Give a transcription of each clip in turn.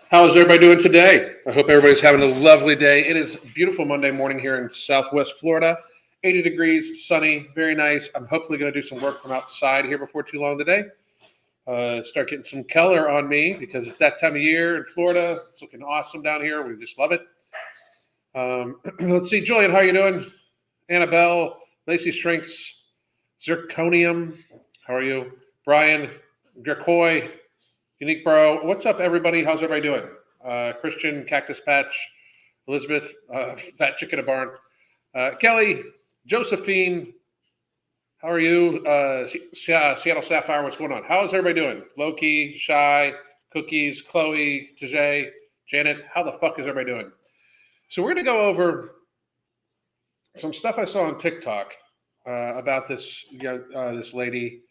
How's everybody doing today? I hope everybody's having a lovely day. It is a beautiful Monday morning here in Southwest Florida. 80 degrees, sunny, very nice. I'm hopefully going to do some work from outside here before too long today. Start getting some color on me because it's that time of year in Florida. It's looking awesome down here. We just love it. Let's see, Julian, how are you doing? Annabelle, Lacey Shrinks, Zirconium, how are you? Brian, Grecoy, Unique Bro, what's up, everybody? How's everybody doing? Christian, Cactus Patch, Elizabeth, Fat Chicken in a Barn, Kelly, Josephine, how are you? Seattle Sapphire, what's going on? How's everybody doing? Loki, Shy, Cookies, Chloe, Tajay, Janet, how the fuck is everybody doing? So we're going to go over some stuff I saw on TikTok about this this lady.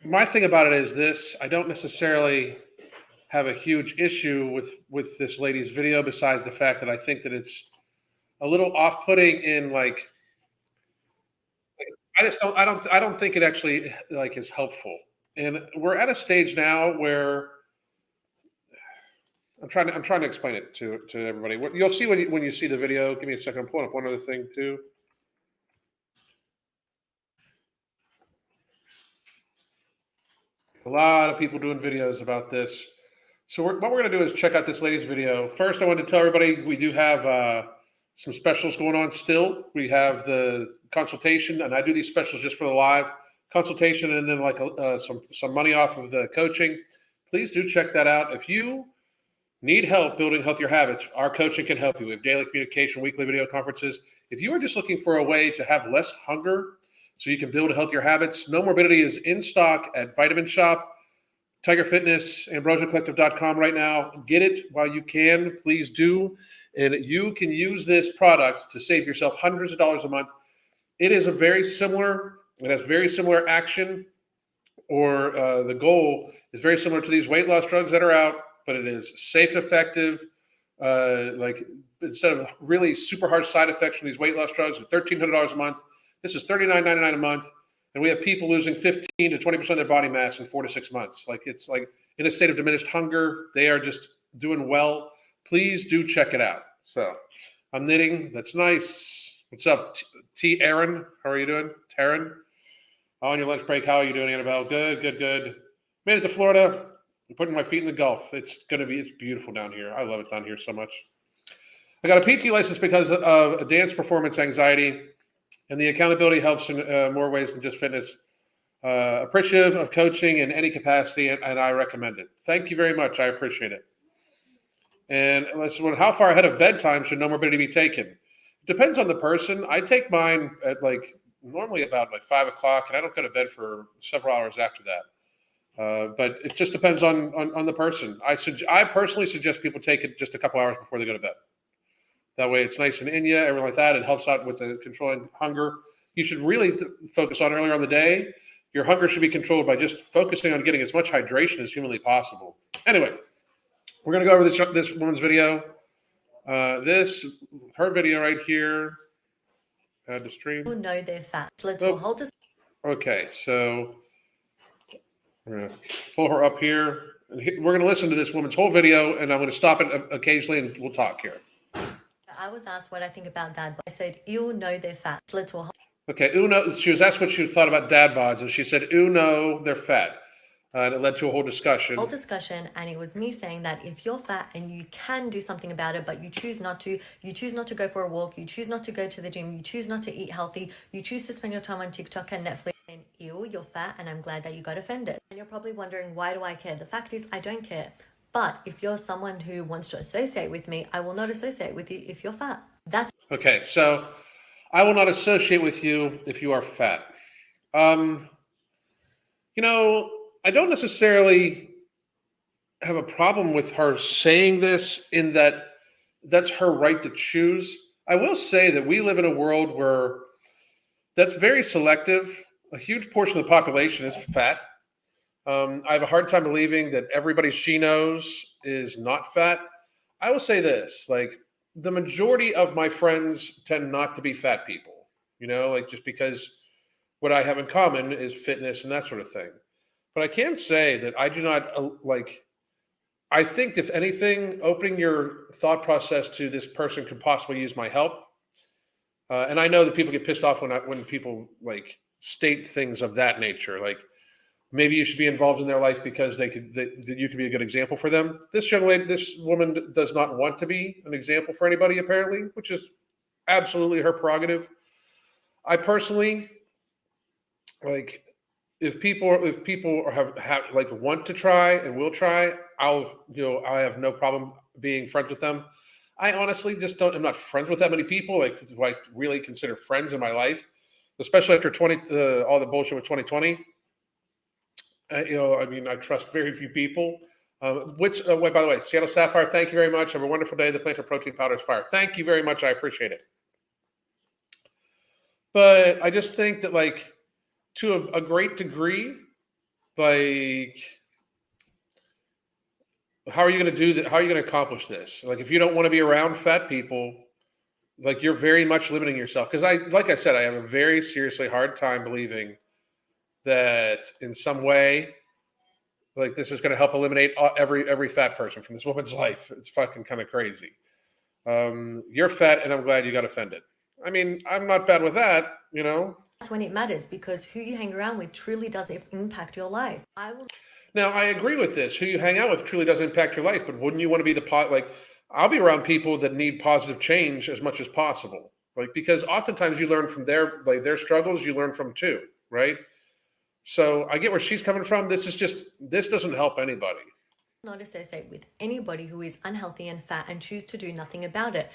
My thing about it is this: I don't necessarily have a huge issue with this lady's video, besides the fact that I think that it's a little off-putting in I don't think it actually is helpful. And we're at a stage now where I'm trying to explain it to everybody. What you'll see when you see the video. Give me a second. I'm pulling up one other thing too. A lot of people doing videos about this. So what we're going to do is check out this lady's video. First, I wanted to tell everybody we do have some specials going on still. We have the consultation, and I do these specials just for the live consultation, and then some money off of the coaching. Please do check that out. If you need help building healthier habits, our coaching can help you. We have daily communication, weekly video conferences. If you are just looking for a way to have less hunger so you can build healthier habits, No Morbidity is in stock at Vitamin Shop, Tiger Fitness, AmbrosiaCollective.com right now. Get it while you can. Please do. And you can use this product to save yourself hundreds of dollars a month. It has very similar action, or the goal is very similar to these weight loss drugs that are out, but it is safe and effective. Instead of really super hard side effects from these weight loss drugs, at $1,300 a month, this is $39.99 a month, and we have people losing 15 to 20% of their body mass in 4 to 6 months. It's in a state of diminished hunger. They are just doing well. Please do check it out. So I'm knitting. That's nice. What's up, T. Aaron? How are you doing, Taryn? On your lunch break, how are you doing, Annabelle? Good. Made it to Florida. I'm putting my feet in the Gulf. It's beautiful down here. I love it down here so much. I got a PT license because of a dance performance anxiety, and the accountability helps in more ways than just fitness. Appreciative of coaching in any capacity, and I recommend it. Thank you very much. I appreciate it. And how far ahead of bedtime should No Morbidity be taken? It depends on the person. I take mine at normally about 5 o'clock, and I don't go to bed for several hours after that. But it just depends on the person. I personally suggest people take it just a couple hours before they go to bed. That way it's nice and in you, everything like that. It helps out with the controlling hunger. You should really focus on earlier on the day. Your hunger should be controlled by just focusing on getting as much hydration as humanly possible. Anyway, we're going to go over this woman's video. Her video right here. Add to stream. People know they're fat. Okay, so we're going to pull her up here. We're going to listen to this woman's whole video, and I'm going to stop it occasionally, and we'll talk here. I was asked what I think about dad. I said, "You know they're fat." Okay, she was asked what she thought about dad bods, and she said, no, they're fat. And it led to a whole discussion. And it was me saying that if you're fat and you can do something about it, but you choose not to go for a walk, you choose not to go to the gym, you choose not to eat healthy, you choose to spend your time on TikTok and Netflix, and you're fat, and I'm glad that you got offended. And you're probably wondering, why do I care? The fact is, I don't care. But if you're someone who wants to associate with me, I will not associate with you if you're fat. That's okay. So I will not associate with you if you are fat. I don't necessarily have a problem with her saying this, in that that's her right to choose. I will say that we live in a world where that's very selective. A huge portion of the population is fat. I have a hard time believing that everybody she knows is not fat. I will say this, the majority of my friends tend not to be fat people, just because what I have in common is fitness and that sort of thing. but I can say that I do not like. I think if anything, opening your thought process to this person could possibly use my help. And I know that people get pissed off when people like state things of that nature, like maybe you should be involved in their life because that you could be a good example for them. This young lady, this woman does not want to be an example for anybody, apparently, which is absolutely her prerogative. I personally like if people have like want to try and will try, I have no problem being friends with them. I honestly just don't. I'm not friends with that many people like who I really consider friends in my life, especially after all the bullshit with 2020. I mean, I trust very few people. Wait, by the way, Seattle Sapphire, thank you very much. Have a wonderful day. The plantar protein powder is fire. Thank you very much. I appreciate it. But I just think that, like, to a great degree, like, how are you going to do that? How are you going to accomplish this? Like, if you don't want to be around fat people, like, you're very much limiting yourself. Because like I said, I have a very seriously hard time believing that in some way, like this is going to help eliminate every fat person from this woman's life. It's fucking kind of crazy. You're fat, and I'm glad you got offended. I mean, I'm not bad with that, you know. That's when it matters, because who you hang around with truly does impact your life. I will. Now, I agree with this. Who you hang out with truly does impact your life, but wouldn't you want to be the pot? Like, I'll be around people that need positive change as much as possible, like because oftentimes you learn from their struggles. You learn from too, right? So I get where she's coming from. This doesn't help anybody. Not associate with anybody who is unhealthy and fat and choose to do nothing about it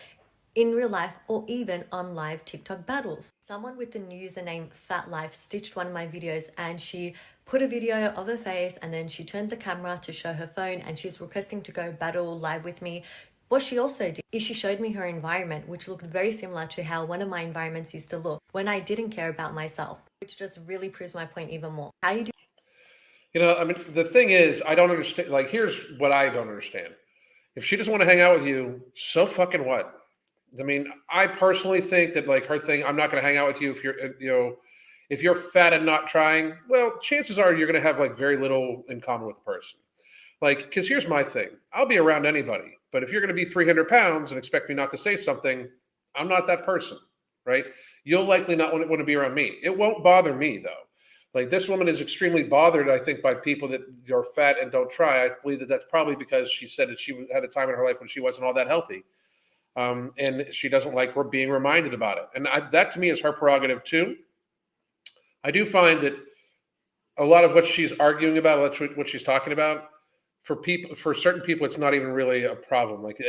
in real life or even on live TikTok battles. Someone with the username Fat Life stitched one of my videos, and she put a video of her face and then she turned the camera to show her phone, and she's requesting to go battle live with me. What she also did is she showed me her environment, which looked very similar to how one of my environments used to look when I didn't care about myself, which just really proves my point even more. How you do. I mean, the thing is, I don't understand. Like, here's what I don't understand. If she doesn't want to hang out with you, so fucking what? I mean, I personally think that like her thing, I'm not going to hang out with you if if you're fat and not trying. Well, chances are you're going to have like very little in common with the person. Like, because here's my thing: I'll be around anybody, but if you're going to be 300 pounds and expect me not to say something, I'm not that person, right? You'll likely not want to be around me. It won't bother me though. Like this woman is extremely bothered, I think, by people that are fat and don't try. I believe that that's probably because she said that she had a time in her life when she wasn't all that healthy. And she doesn't like being reminded about it. And that to me is her prerogative too. I do find that a lot of what she's arguing about, what she's talking about, for certain people, it's not even really a problem. Like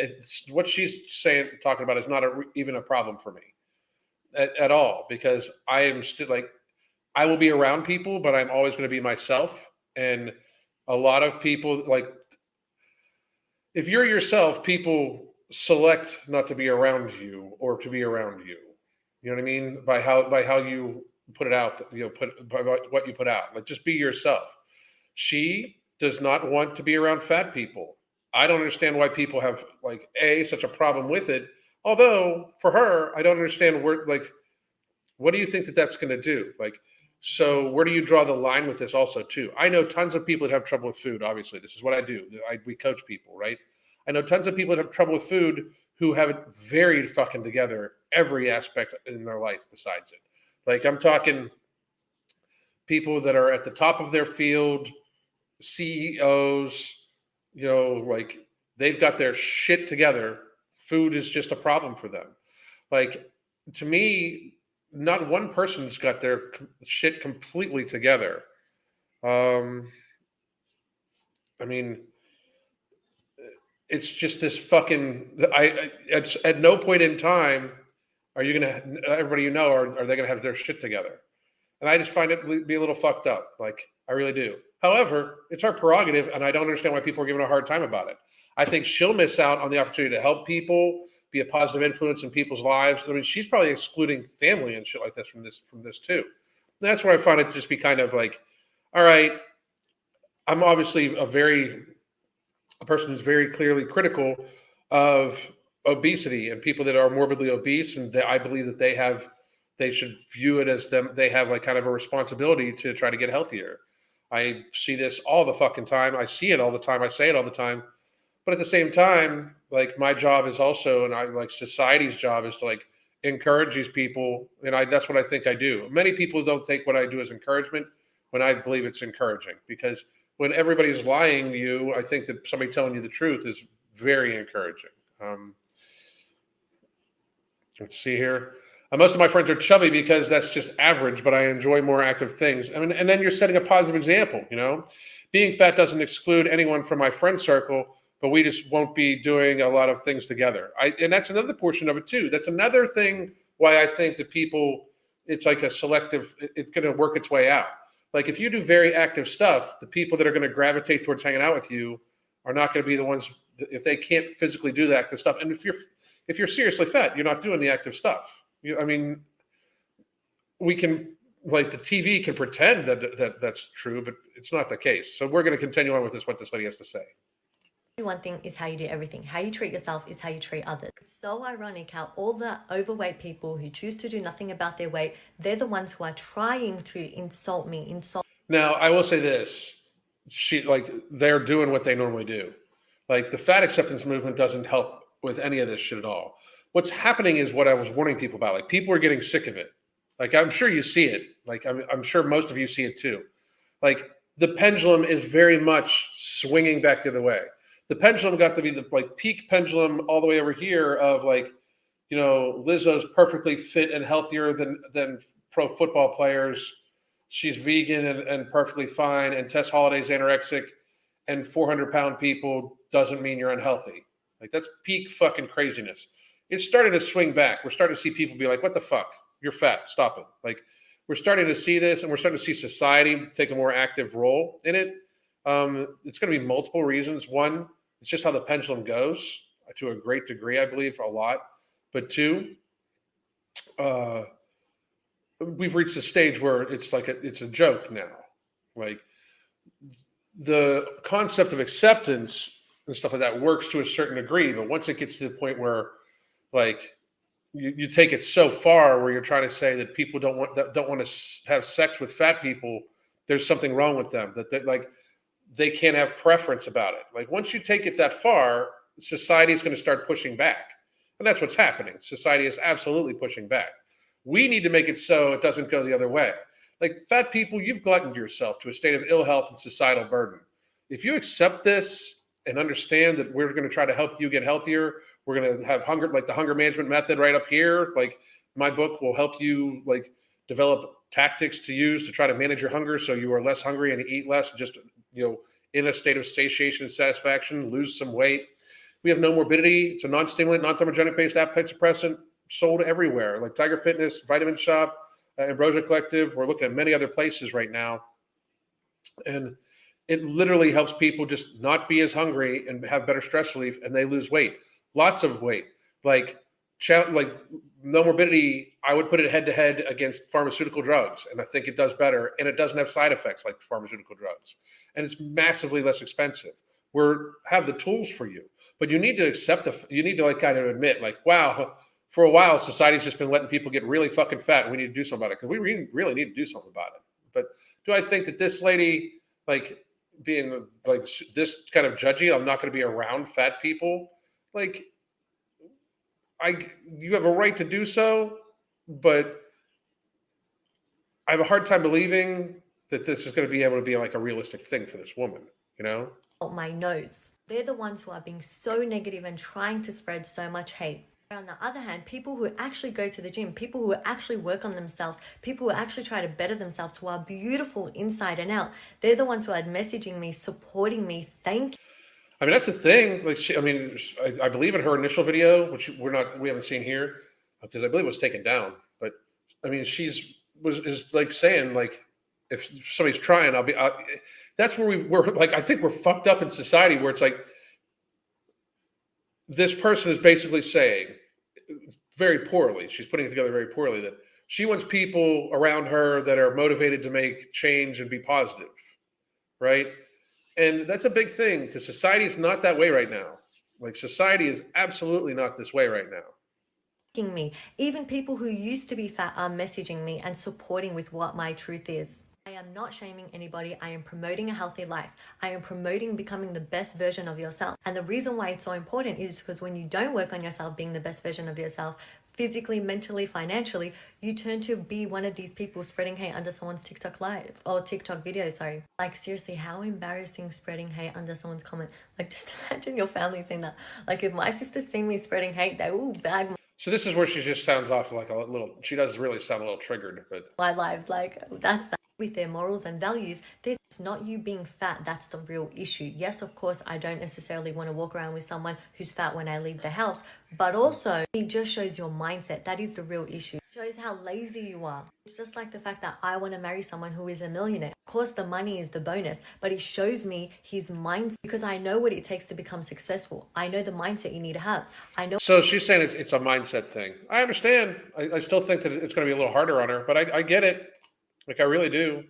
what she's talking about is not even a problem for me at all, because I am still like, I will be around people, but I'm always going to be myself. And a lot of people, like, if you're yourself, people select not to be around you or to be around you. You know what I mean? By how you put it out, by what you put out. Like, just be yourself. She does not want to be around fat people. I don't understand why people have like such a problem with it. Although for her, I don't understand what do you think that that's going to do? Like, so where do you draw the line with this also too? I know tons of people that have trouble with food. Obviously, this is what I do. We coach people, right? I know tons of people that have trouble with food who have it very fucking together, every aspect in their life besides it. Like, I'm talking people that are at the top of their field, CEOs, like they've got their shit together. Food is just a problem for them. Like, to me, not one person's got their shit completely together. I mean, it's just this fucking. It's at no point in time are you gonna everybody are they gonna have their shit together, and I just find it be a little fucked up. Like, I really do. However, it's our prerogative, and I don't understand why people are giving a hard time about it. I think she'll miss out on the opportunity to help people, be a positive influence in people's lives. I mean, she's probably excluding family and shit like this from this too. And that's where I find it just be kind of like, all right, I'm obviously a person who's very clearly critical of obesity and people that are morbidly obese, and I believe that they should view it as they have like kind of a responsibility to try to get healthier. I see this all the fucking time. I see it all the time. I say it all the time. But at the same time, like my job is also, and I like society's job is to like encourage these people, and that's what I think I do. Many people don't take what I do as encouragement when I believe it's encouraging, because when everybody's lying to you, I think that somebody telling you the truth is very encouraging. Let's see here. Most of my friends are chubby because that's just average, but I enjoy more active things. I mean, and then you're setting a positive example. Being fat doesn't exclude anyone from my friend circle, but we just won't be doing a lot of things together. And that's another portion of it too. That's another thing why I think that people, it's like a selective, it's going to work its way out. Like if you do very active stuff, the people that are going to gravitate towards hanging out with you are not going to be the ones, if they can't physically do the active stuff. And if you're seriously fat, you're not doing the active stuff. We can, like the TV can pretend that that's true, but it's not the case. So we're going to continue on with what this lady has to say. One thing is how you do everything. How you treat yourself is how you treat others. It's so ironic how all the overweight people who choose to do nothing about their weight, they're the ones who are trying to insult me. Now, I will say this. They're doing what they normally do. Like the fat acceptance movement doesn't help with any of this shit at all. What's happening is what I was warning people about. Like people are getting sick of it. Like I'm sure you see it. Like I'm sure most of you see it too. Like the pendulum is very much swinging back the other way. The pendulum got to be the like peak pendulum all the way over here of like, Lizzo's perfectly fit and healthier than pro football players. She's vegan and perfectly fine. And Tess Holliday's anorexic, and 400-pound people doesn't mean you're unhealthy. Like that's peak fucking craziness. It's starting to swing back. We're starting to see people be like, what the fuck? You're fat. Stop it. Like we're starting to see this, and we're starting to see society take a more active role in it. It's going to be multiple reasons. One, it's just how the pendulum goes to a great degree, I believe, a lot. But two, we've reached a stage where it's like it's a joke now. Like the concept of acceptance and stuff like that works to a certain degree, but once it gets to the point where like you take it so far where you're trying to say that people don't want to have sex with fat people, there's something wrong with them, that they can't have preference about it. Like once you take it that far, society is going to start pushing back, and that's what's happening. Society is absolutely pushing back. We need to make it so it doesn't go the other way. Like fat people, you've gluttoned yourself to a state of ill health and societal burden. If you accept this and understand that we're going to try to help you get healthier, we're going to have hunger, like the hunger management method right up here. Like my book will help you like develop tactics to use to try to manage your hunger so you are less hungry and eat less, just, in a state of satiation and satisfaction, lose some weight. We have no morbidity. It's a non-stimulant, non-thermogenic based appetite suppressant sold everywhere, like Tiger Fitness, Vitamin Shop, Ambrosia Collective. We're looking at many other places right now. And it literally helps people just not be as hungry and have better stress relief, and they lose weight. Lots of weight. Like no morbidity, I would put it head to head against pharmaceutical drugs, and I think it does better, and it doesn't have side effects like pharmaceutical drugs, and it's massively less expensive. We have the tools for you, but you need to accept you need to like kind of admit like, wow, for a while society's just been letting people get really fucking fat, and we need to do something about it, because we really need to do something about it. But do I think that this lady, like being like this kind of judgy, I'm not going to be around fat people, like you have a right to do so, but I have a hard time believing that this is going to be able to be like a realistic thing for this woman, My notes. They're the ones who are being so negative and trying to spread so much hate. On the other hand, people who actually go to the gym, people who actually work on themselves, people who actually try to better themselves, who are beautiful inside and out, they're the ones who are messaging me, supporting me. Thank you. I mean, that's the thing. Like, I believe in her initial video, which we haven't seen here, because I believe it was taken down. But I mean, is like saying like, if somebody's trying, that's where we're like, I think we're fucked up in society where it's like, this person is basically saying very poorly, she's putting it together very poorly, that she wants people around her that are motivated to make change and be positive, right? And that's a big thing, because society is not that way right now. Like society is absolutely not this way right now. Me. Even people who used to be fat are messaging me and supporting with what my truth is. I am not shaming anybody. I am promoting a healthy life. I am promoting becoming the best version of yourself. And the reason why it's so important is because when you don't work on yourself being the best version of yourself, physically, mentally, financially, you turn to be one of these people spreading hate under someone's TikTok live or TikTok video, sorry. Like seriously, how embarrassing spreading hate under someone's comment. Like just imagine your family saying that. Like if my sisters see me spreading hate, they will bag So this is where she just sounds off like a little, she does really sound a little triggered, but my life. Like that's that. With their morals and values, it's not you being fat that's the real issue. Yes, of course, I don't necessarily want to walk around with someone who's fat when I leave the house, but also it just shows your mindset. That is the real issue. It shows how lazy you are. It's just like the fact that I want to marry someone who is a millionaire. Of course, the money is the bonus, but it shows me his mindset because I know what it takes to become successful. I know the mindset you need to have. I know. so she's saying it's a mindset thing. I understand. I still think that it's going to be a little harder on her, but I get it. Like, I really do.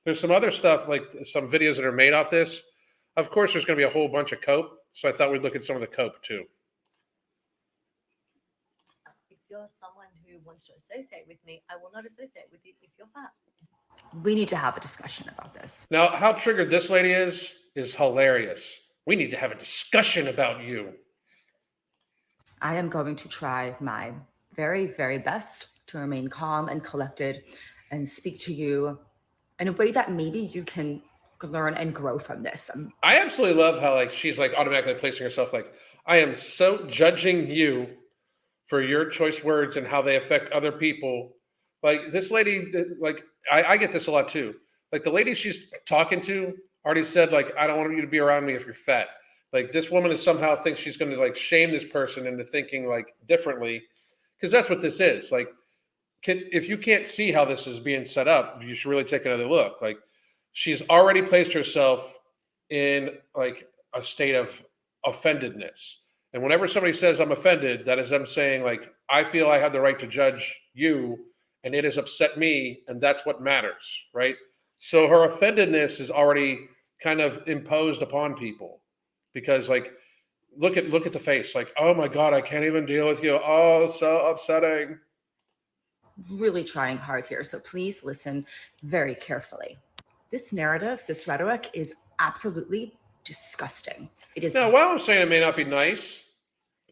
There's some other stuff, like some videos that are made off this. Of course, there's going to be a whole bunch of cope. So I thought we'd look at some of the cope too. If you're someone who wants to associate with me, I will not associate with you if you're fat. We need to have a discussion about this. Now, how triggered this lady is hilarious. We need to have a discussion about you. I am going to try my very, very best to remain calm and collected and speak to you in a way that maybe you can learn and grow from this. I absolutely love how like she's like automatically placing herself like, I am so judging you for your choice words and how they affect other people. Like this lady, like I get this a lot too. Like the lady she's talking to already said like, I don't want you to be around me if you're fat. Like this woman is somehow thinks she's going to like shame this person into thinking like differently, because that's what this is. Like, if you can't see how this is being set up, you should really take another look. Like she's already placed herself in like a state of offendedness. And whenever somebody says I'm offended, that is them saying like, I feel I have the right to judge you and it has upset me. And that's what matters. Right. So her offendedness is already kind of imposed upon people because like, look at the face. Like, oh my God, I can't even deal with you. Oh, so upsetting. Really trying hard here. So please listen very carefully. This narrative, this rhetoric is absolutely disgusting. It is. Now, while I'm saying it may not be nice,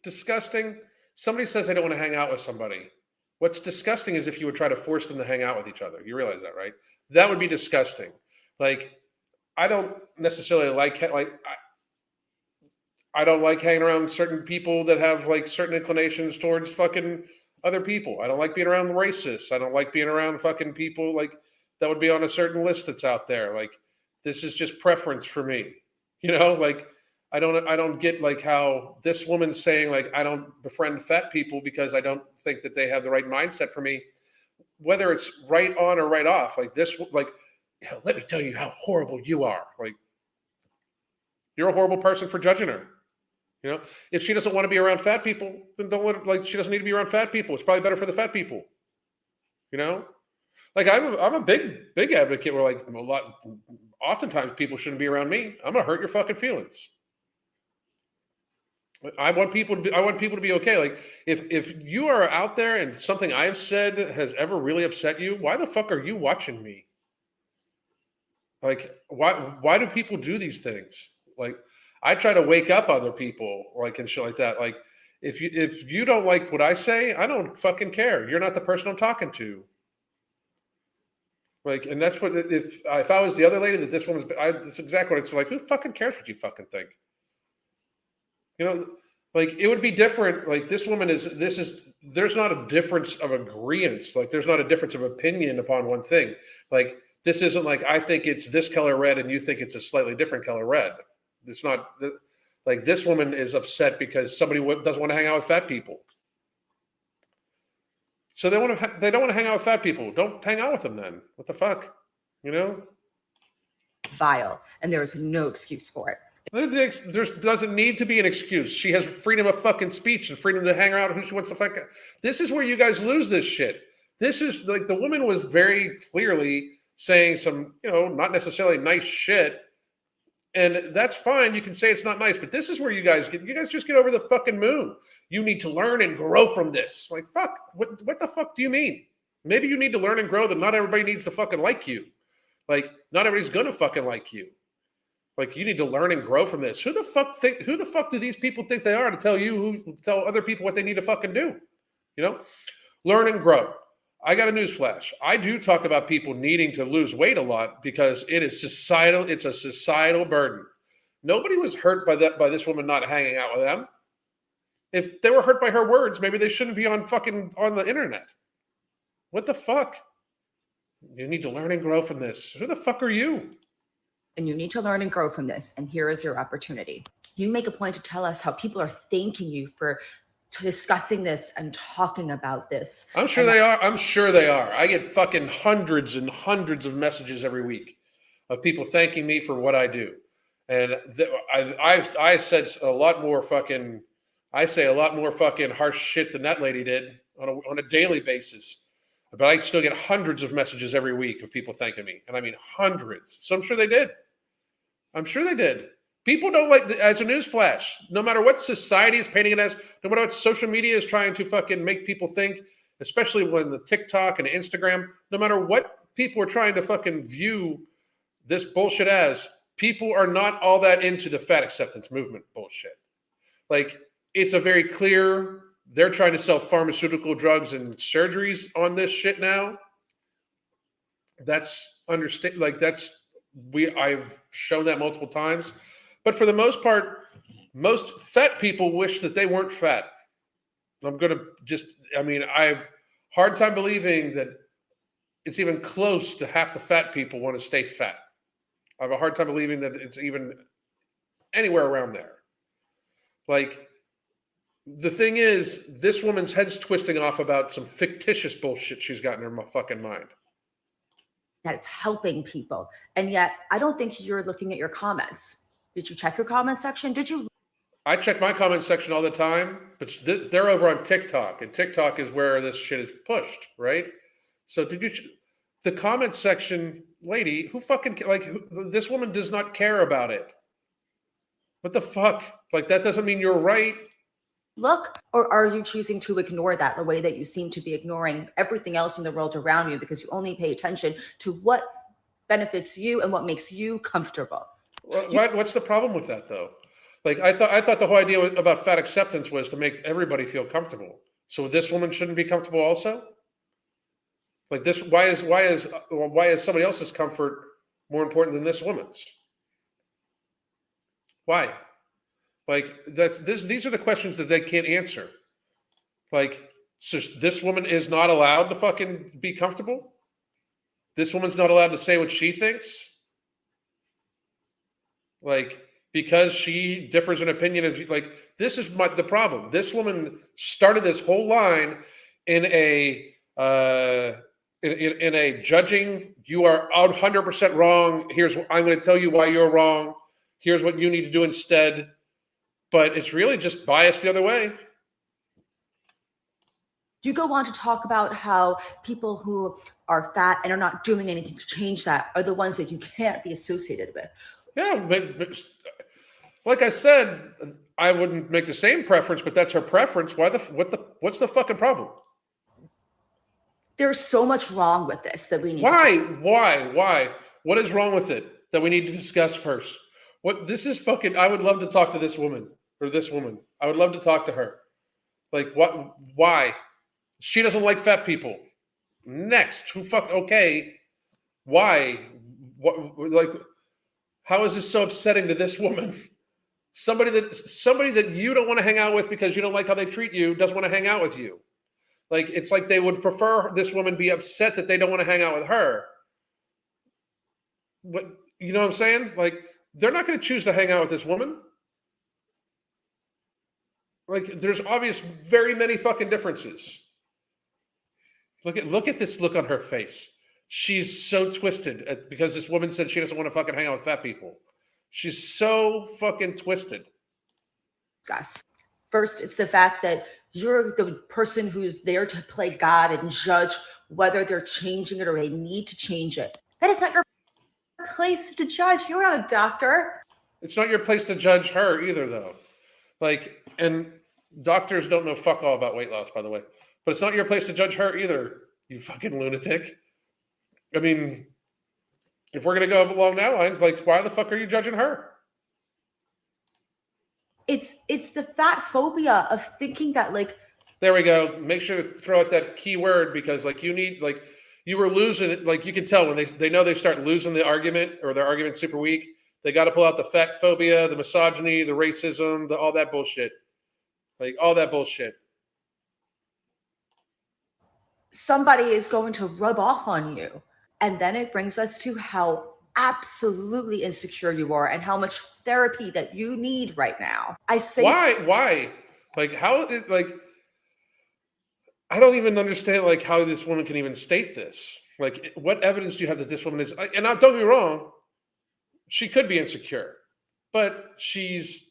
disgusting, somebody says they don't want to hang out with somebody. What's disgusting is if you would try to force them to hang out with each other. You realize that, right? That would be disgusting. Like, I don't necessarily I don't like hanging around certain people that have like certain inclinations towards fucking other people. I don't like being around racists. I don't like being around fucking people like that would be on a certain list that's out there. Like this is just preference for me. You know, like I don't get like how this woman's saying like I don't befriend fat people because I don't think that they have the right mindset for me. Whether it's right on or right off, like this, like let me tell you how horrible you are. Like you're a horrible person for judging her. You know, if she doesn't want to be around fat people, then don't let her, like she doesn't need to be around fat people. It's probably better for the fat people. You know, like I'm a big advocate where like oftentimes people shouldn't be around me. I'm gonna hurt your fucking feelings. I want people to be okay. Like if you are out there and something I've said has ever really upset you, why the fuck are you watching me? Like why do people do these things? Like I try to wake up other people like and shit like that. Like if you don't like what I say, I don't fucking care. You're not the person I'm talking to. Like, and that's what if I was the other lady that this woman's, that's exactly what it's like. Who fucking cares what you fucking think? You know, like it would be different. Like this woman there's not a difference of agreement. Like there's not a difference of opinion upon one thing. Like this isn't like I think it's this color red and you think it's a slightly different color red. It's not like this woman is upset because somebody doesn't want to hang out with fat people. So they don't want to hang out with fat people. Don't hang out with them then. What the fuck? You know? Vile. And there is no excuse for it. There doesn't need to be an excuse. She has freedom of fucking speech and freedom to hang around who she wants to fuck. This is where you guys lose this shit. This is like the woman was very clearly saying some, you know, not necessarily nice shit. And that's fine. You can say it's not nice, but this is where you guys just get over the fucking moon. You need to learn and grow from this. Like, fuck, what the fuck do you mean? Maybe you need to learn and grow that not everybody needs to fucking like you. Like, not everybody's gonna fucking like you. Like, you need to learn and grow from this. Who the fuck do these people think they are to tell other people what they need to fucking do? You know? Learn and grow. I got a newsflash. I do talk about people needing to lose weight a lot because it's a societal burden. Nobody was hurt by this woman not hanging out with them. If they were hurt by her words, maybe they shouldn't be on the internet. What the fuck? You need to learn and grow from this. Who the fuck are you? And you need to learn and grow from this. And here is your opportunity. You make a point to tell us how people are thanking you for discussing this and talking about this. I'm sure they are. I'm sure they are. I get fucking hundreds and hundreds of messages every week of people thanking me for what I do. And I said a lot more fucking, I say a lot more fucking harsh shit than that lady did on a daily basis. But I still get hundreds of messages every week of people thanking me. And I mean hundreds. So I'm sure they did. I'm sure they did. People don't like, as a newsflash, no matter what society is painting it as, no matter what social media is trying to fucking make people think, especially when the TikTok and Instagram, no matter what people are trying to fucking view this bullshit as, people are not all that into the fat acceptance movement bullshit. Like, it's a very clear, they're trying to sell pharmaceutical drugs and surgeries on this shit now. That's understand, like I've shown that multiple times. But for the most part, most fat people wish that they weren't fat. I'm going to I've hard time believing that it's even close to half the fat people want to stay fat. I have a hard time believing that it's even anywhere around there. Like, the thing is, this woman's head's twisting off about some fictitious bullshit she's got in her fucking mind. That it's helping people. And yet, I don't think you're looking at your comments. Did you check your comment section? Did you? I check my comment section all the time, but they're over on TikTok, and TikTok is where this shit is pushed, right? So the comment section, lady, this woman does not care about it. What the fuck? Like, that doesn't mean you're right. Look, or are you choosing to ignore that the way that you seem to be ignoring everything else in the world around you because you only pay attention to what benefits you and what makes you comfortable? What's the problem with that, though? Like, I thought the whole idea about fat acceptance was to make everybody feel comfortable. So this woman shouldn't be comfortable also? Like, this, why is somebody else's comfort more important than this woman's? Why? Like, these are the questions that they can't answer. Like, so this woman is not allowed to fucking be comfortable? This woman's not allowed to say what she thinks? Like, because she differs in opinion of, like, this is the problem. This woman started this whole line in a judging, you are 100% wrong. I'm going to tell you why you're wrong. Here's what you need to do instead. But it's really just biased the other way. You go on to talk about how people who are fat and are not doing anything to change that are the ones that you can't be associated with. Yeah, but like I said, I wouldn't make the same preference, but that's her preference. What's the fucking problem? There's so much wrong with this that we need. Why? What is wrong with it that we need to discuss first? This is fucking. I would love to talk to this woman. I would love to talk to her. Like, what? Why? She doesn't like fat people. Next, okay. Why? What? Like, how is this so upsetting to this woman? Somebody that you don't want to hang out with because you don't like how they treat you doesn't want to hang out with you. Like, it's like they would prefer this woman be upset that they don't want to hang out with her. What, you know what I'm saying? Like, they're not going to choose to hang out with this woman. Like, there's very many fucking differences. Look at this look on her face. She's so twisted because this woman said she doesn't want to fucking hang out with fat people. She's so fucking twisted. Discuss. First, it's the fact that you're the person who's there to play God and judge whether they're changing it or they need to change it. That is not your place to judge. You're not a doctor. It's not your place to judge her either, though. Like, and doctors don't know fuck all about weight loss, by the way. But it's not your place to judge her either, you fucking lunatic. I mean, If we're gonna go along that line, like, why the fuck are you judging her? It's the fat phobia of thinking that, like, there we go. Make sure to throw out that key word, because like you need, like, you were losing it. Like you can tell when they know they start losing the argument, or their argument's super weak. They got to pull out the fat phobia, the misogyny, the racism, all that bullshit. Like all that bullshit. somebody is going to rub off on you. And then it brings us to how absolutely insecure you are and how much therapy that you need right now. I say, Why? Like how? Like I don't even understand like how this woman can even state this. Like what evidence do you have that this woman is? And don't get me wrong, she could be insecure, but she's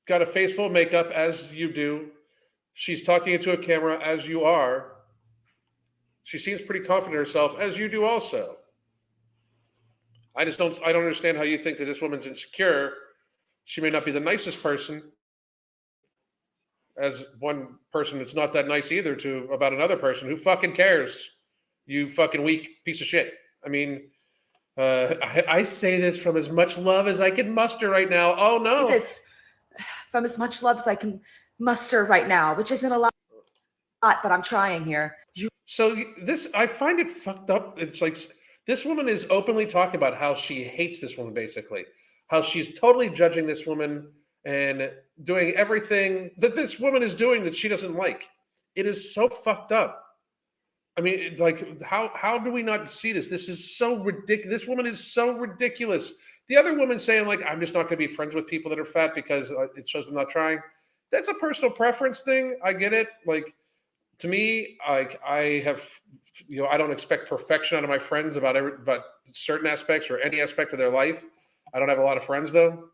got a face full of makeup as you do. She's talking into a camera as you are. She seems pretty confident in herself as you do also. I don't understand how you think that this woman's insecure. She may not be the nicest person, as one person that's not that nice either to about another person. Who fucking cares? You fucking weak piece of shit. I mean, I say this from as much love as I can muster right now. Oh no. this from as much love as I can muster right now, which isn't a lot, but I'm trying here. So this, I find it fucked up. It's like this woman is openly talking about how she hates this woman, basically, how she's totally judging this woman and doing everything that this woman is doing that she doesn't like. It is so fucked up. I mean, like, how do we not see this? This is so ridiculous. This woman is so ridiculous. The other woman saying, like, I'm just not going to be friends with people that are fat because it shows them not trying. That's a personal preference thing. I get it. Like, to me, like, I have, I don't expect perfection out of my friends about certain aspects or any aspect of their life. I don't have a lot of friends though,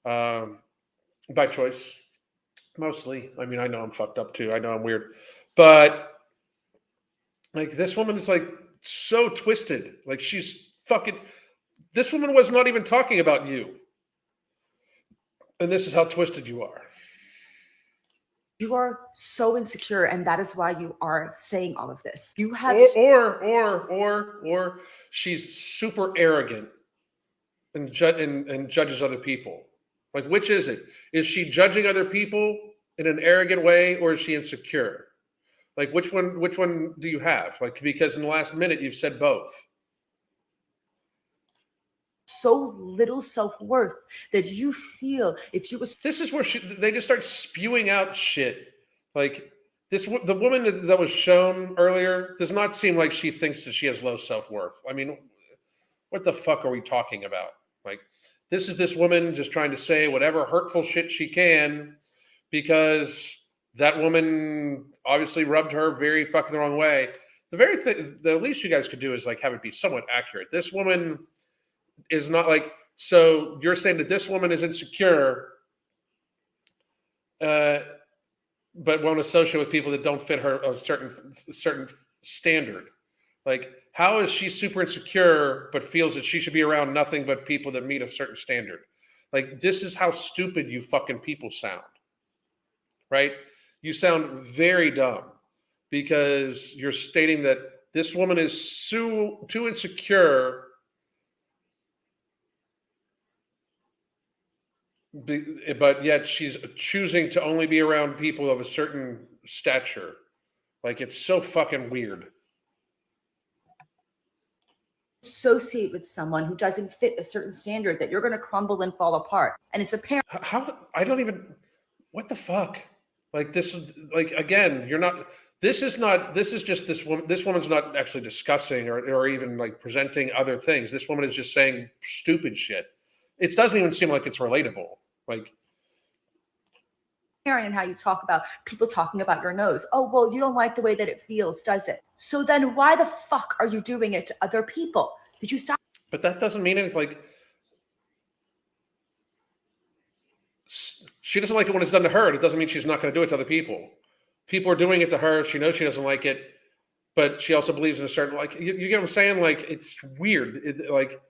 by choice, mostly. I mean, I know I'm fucked up too. I know I'm weird, but like this woman is like so twisted. Like she's fucking. This woman was not even talking about you, and this is how twisted you are. You are so insecure, and that is why you are saying all of this. You have, or she's super arrogant and judges other people. Like, which is it? Is she judging other people in an arrogant way, or is she insecure? Like, which one do you have? Like, because in the last minute you've said both. so little self-worth that you feel if you was. This is where they just start spewing out shit. Like the woman that was shown earlier does not seem like she thinks that she has low self-worth. I mean, what the fuck are we talking about? Like, this is this woman just trying to say whatever hurtful shit she can because that woman obviously rubbed her very fucking the wrong way. The least you guys could do is like have it be somewhat accurate. This woman is not like, so you're saying that this woman is insecure, but won't associate with people that don't fit her a certain standard. Like, how is she super insecure but feels that she should be around nothing but people that meet a certain standard? Like, this is how stupid you fucking people sound, right? You sound very dumb because you're stating that this woman is too insecure, but yet she's choosing to only be around people of a certain stature. Like, it's so fucking weird. Associate with someone who doesn't fit a certain standard that you're going to crumble and fall apart. And it's apparent. How I don't even, what the fuck? Like, this is like, again, you're not, this is just this woman. This woman's not actually discussing or even like presenting other things. This woman is just saying stupid shit. It doesn't even seem like it's relatable. Like, and how you talk about people talking about your nose. Oh, well, you don't like the way that it feels, does it? So then why the fuck are you doing it to other people? Did you stop? But that doesn't mean anything. Like, she doesn't like it when it's done to her. It doesn't mean she's not going to do it to other people. People are doing it to her. She knows she doesn't like it, but she also believes in a certain, like, you get what I'm saying? Like, it's weird. Like,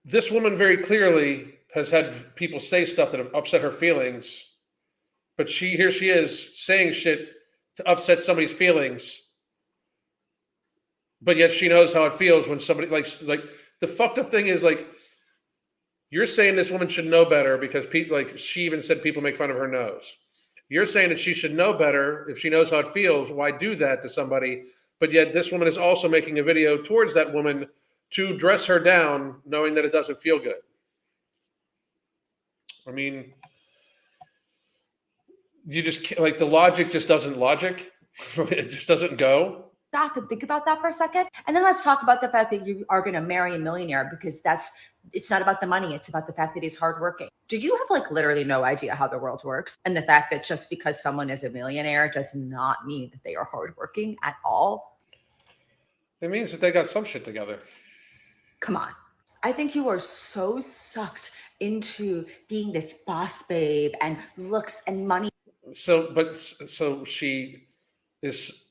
this woman very clearly has had people say stuff that have upset her feelings, but here she is saying shit to upset somebody's feelings, but yet she knows how it feels when somebody like the fucked up thing is like you're saying this woman should know better because people like she even said people make fun of her nose. You're saying that she should know better if she knows how it feels. Why do that to somebody? But yet this woman is also making a video towards that woman to dress her down, knowing that it doesn't feel good. I mean, you just like the logic just doesn't logic. It just doesn't go. Stop and think about that for a second. And then let's talk about the fact that you are going to marry a millionaire, because it's not about the money. It's about the fact that he's hardworking. Do you have like literally no idea how the world works? And the fact that just because someone is a millionaire does not mean that they are hardworking at all. It means that they got some shit together. Come on. I think you are so sucked into being this boss babe and looks and money. So she is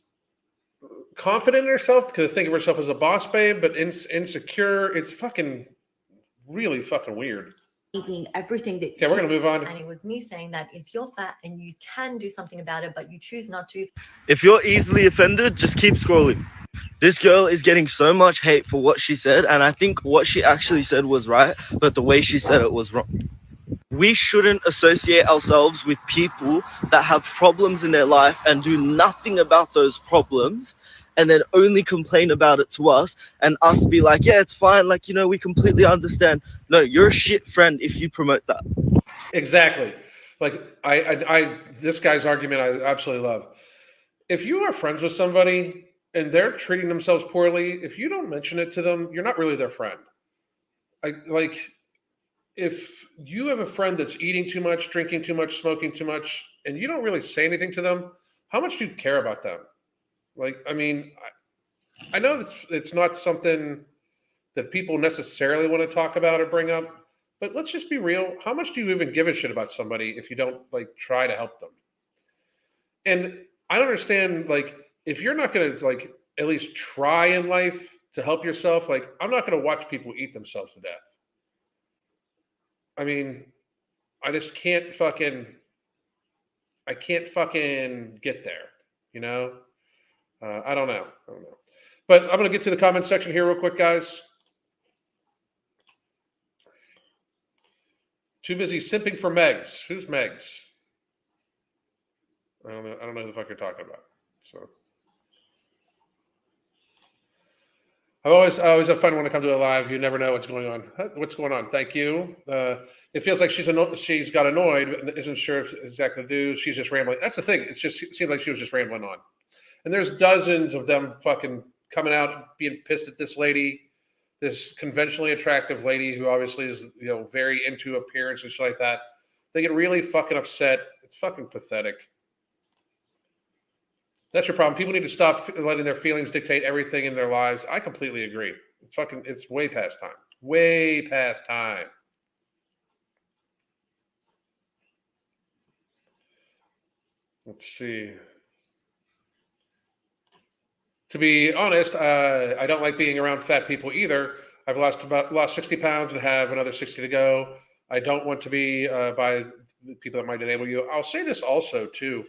confident in herself to think of herself as a boss babe, but insecure. It's fucking really fucking weird. Being everything that. Okay, we're gonna move on. And it was me saying that if you're fat and you can do something about it, but you choose not to. If you're easily offended, just keep scrolling. This girl is getting so much hate for what she said, and I think what she actually said was right, but the way she said it was wrong. We shouldn't associate ourselves with people that have problems in their life and do nothing about those problems, and then only complain about it to us, and us be like, yeah, it's fine, like, you know, we completely understand. No, you're a shit friend if you promote that. Exactly. Like I this guy's argument I absolutely love. If you are friends with somebody and they're treating themselves poorly, if you don't mention it to them, you're not really their friend. If you have a friend that's eating too much, drinking too much, smoking too much, and you don't really say anything to them, how much do you care about them? Like, I mean, I know it's not something that people necessarily want to talk about or bring up, but let's just be real. How much do you even give a shit about somebody if you don't like try to help them? And I don't understand, like, if you're not going to like at least try in life to help yourself, like, I'm not going to watch people eat themselves to death. I mean, I just can't fucking get there, you know? I don't know. But I'm going to get to the comment section here real quick, guys. Too busy simping for Megs. Who's Megs? I don't know who the fuck you're talking about. So I always have fun when I come to a live. You never know what's going on. What's going on? Thank you. It feels like she's got annoyed, but isn't sure if exactly to do. She's just rambling. That's the thing. It seemed like she was just rambling on. And there's dozens of them fucking coming out being pissed at this lady, this conventionally attractive lady who obviously is, you know, very into appearance and shit like that. They get really fucking upset. It's fucking pathetic. That's your problem. People need to stop letting their feelings dictate everything in their lives. I completely agree. It's way past time. Way past time. Let's see. To be honest, I don't like being around fat people either. I've lost 60 pounds and have another 60 to go. I don't want to be by people that might enable you. I'll say this also too.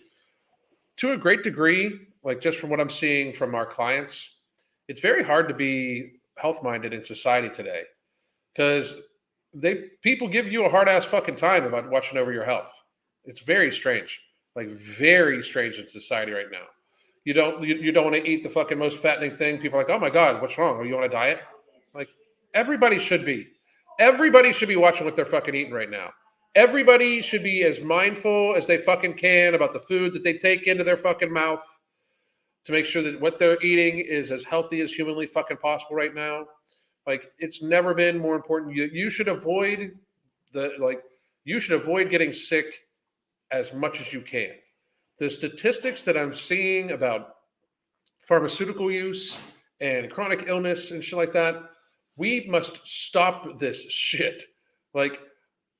To a great degree, like just from what I'm seeing from our clients, it's very hard to be health-minded in society today because people give you a hard-ass fucking time about watching over your health. It's very strange, like very strange in society right now. You don't want to eat the fucking most fattening thing. People are like, oh my God, what's wrong? Are you on a diet? Like everybody should be watching what they're fucking eating right now. Everybody should be as mindful as they fucking can about the food that they take into their fucking mouth to make sure that what they're eating is as healthy as humanly fucking possible right now. Like it's never been more important. You should avoid getting sick as much as you can. The statistics that I'm seeing about pharmaceutical use and chronic illness and shit like that, we must stop this shit. Like,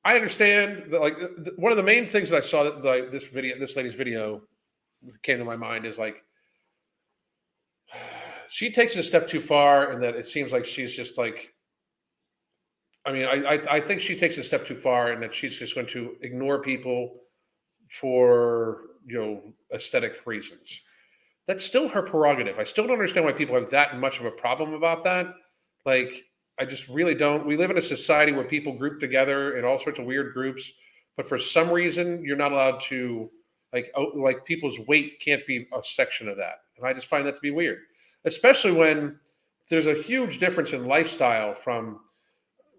I understand that, like, one of the main things that I saw that like this lady's video came to my mind is like, she takes it a step too far, and that it seems like she's just like, I mean, I think she takes it a step too far, and that she's just going to ignore people for, you know, aesthetic reasons. that's still her prerogative. I still don't understand why people have that much of a problem about that. Like, I just really don't. We live in a society where people group together in all sorts of weird groups, but for some reason, you're not allowed to, like people's weight can't be a section of that. And I just find that to be weird, especially when there's a huge difference in lifestyle from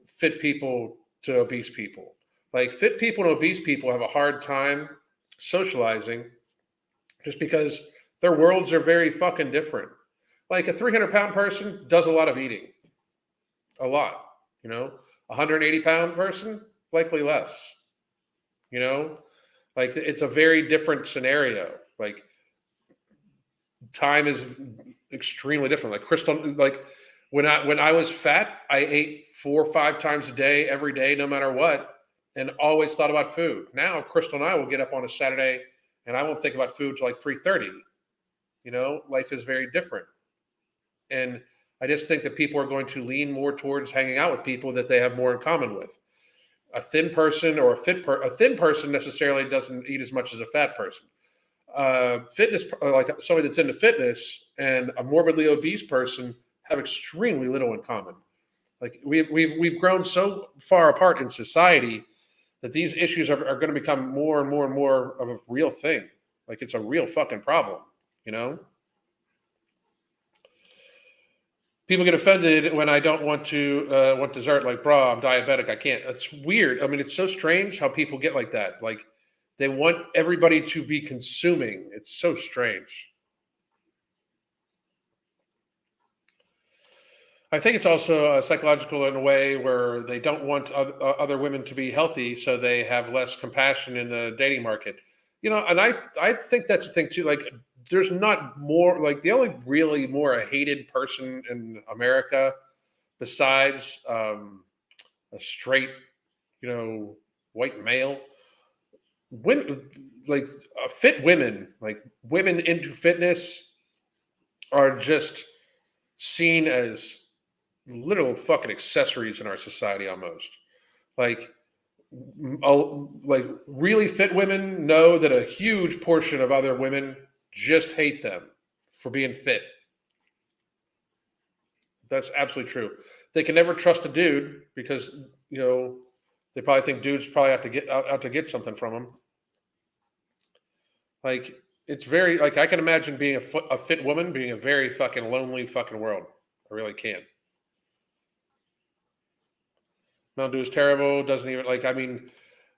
fit people to obese people. Like, fit people and obese people have a hard time socializing just because their worlds are very fucking different. Like, a 300-pound person does a lot of eating, a lot, you know. A 180-pound person, likely less, you know. Like, it's a very different scenario. Like, time is extremely different. Like, Crystal, like when I was fat, I ate 4 or 5 times a day, every day, no matter what, and always thought about food. Now, Crystal and I will get up on a Saturday, and I won't think about food till like 3:30. You know, life is very different, and I just think that people are going to lean more towards hanging out with people that they have more in common with. A thin person or a thin person necessarily doesn't eat as much as a fat person. Fitness, like somebody that's into fitness, and a morbidly obese person have extremely little in common. Like, we've grown so far apart in society that these issues are going to become more and more and more of a real thing. Like, it's a real fucking problem, you know? People get offended when I don't want dessert. Like, bro, I'm diabetic. I can't. That's weird. I mean, it's so strange how people get like that. Like, they want everybody to be consuming. It's so strange. I think it's also psychological in a way where they don't want other women to be healthy, so they have less compassion in the dating market. You know, and I think that's the thing too. Like, there's not more, like, the only really more hated person in America besides a straight, you know, white male. Women, like, fit women, like women into fitness, are just seen as literal fucking accessories in our society almost. Like, like really fit women know that a huge portion of other women just hate them for being fit. That's absolutely true. They can never trust a dude because, you know, they probably think dudes probably out to get something from them. Like, it's very, like, I can imagine being a fit woman being a very fucking lonely fucking world. I really can. Mountain Dew is terrible. Doesn't even, like, I mean,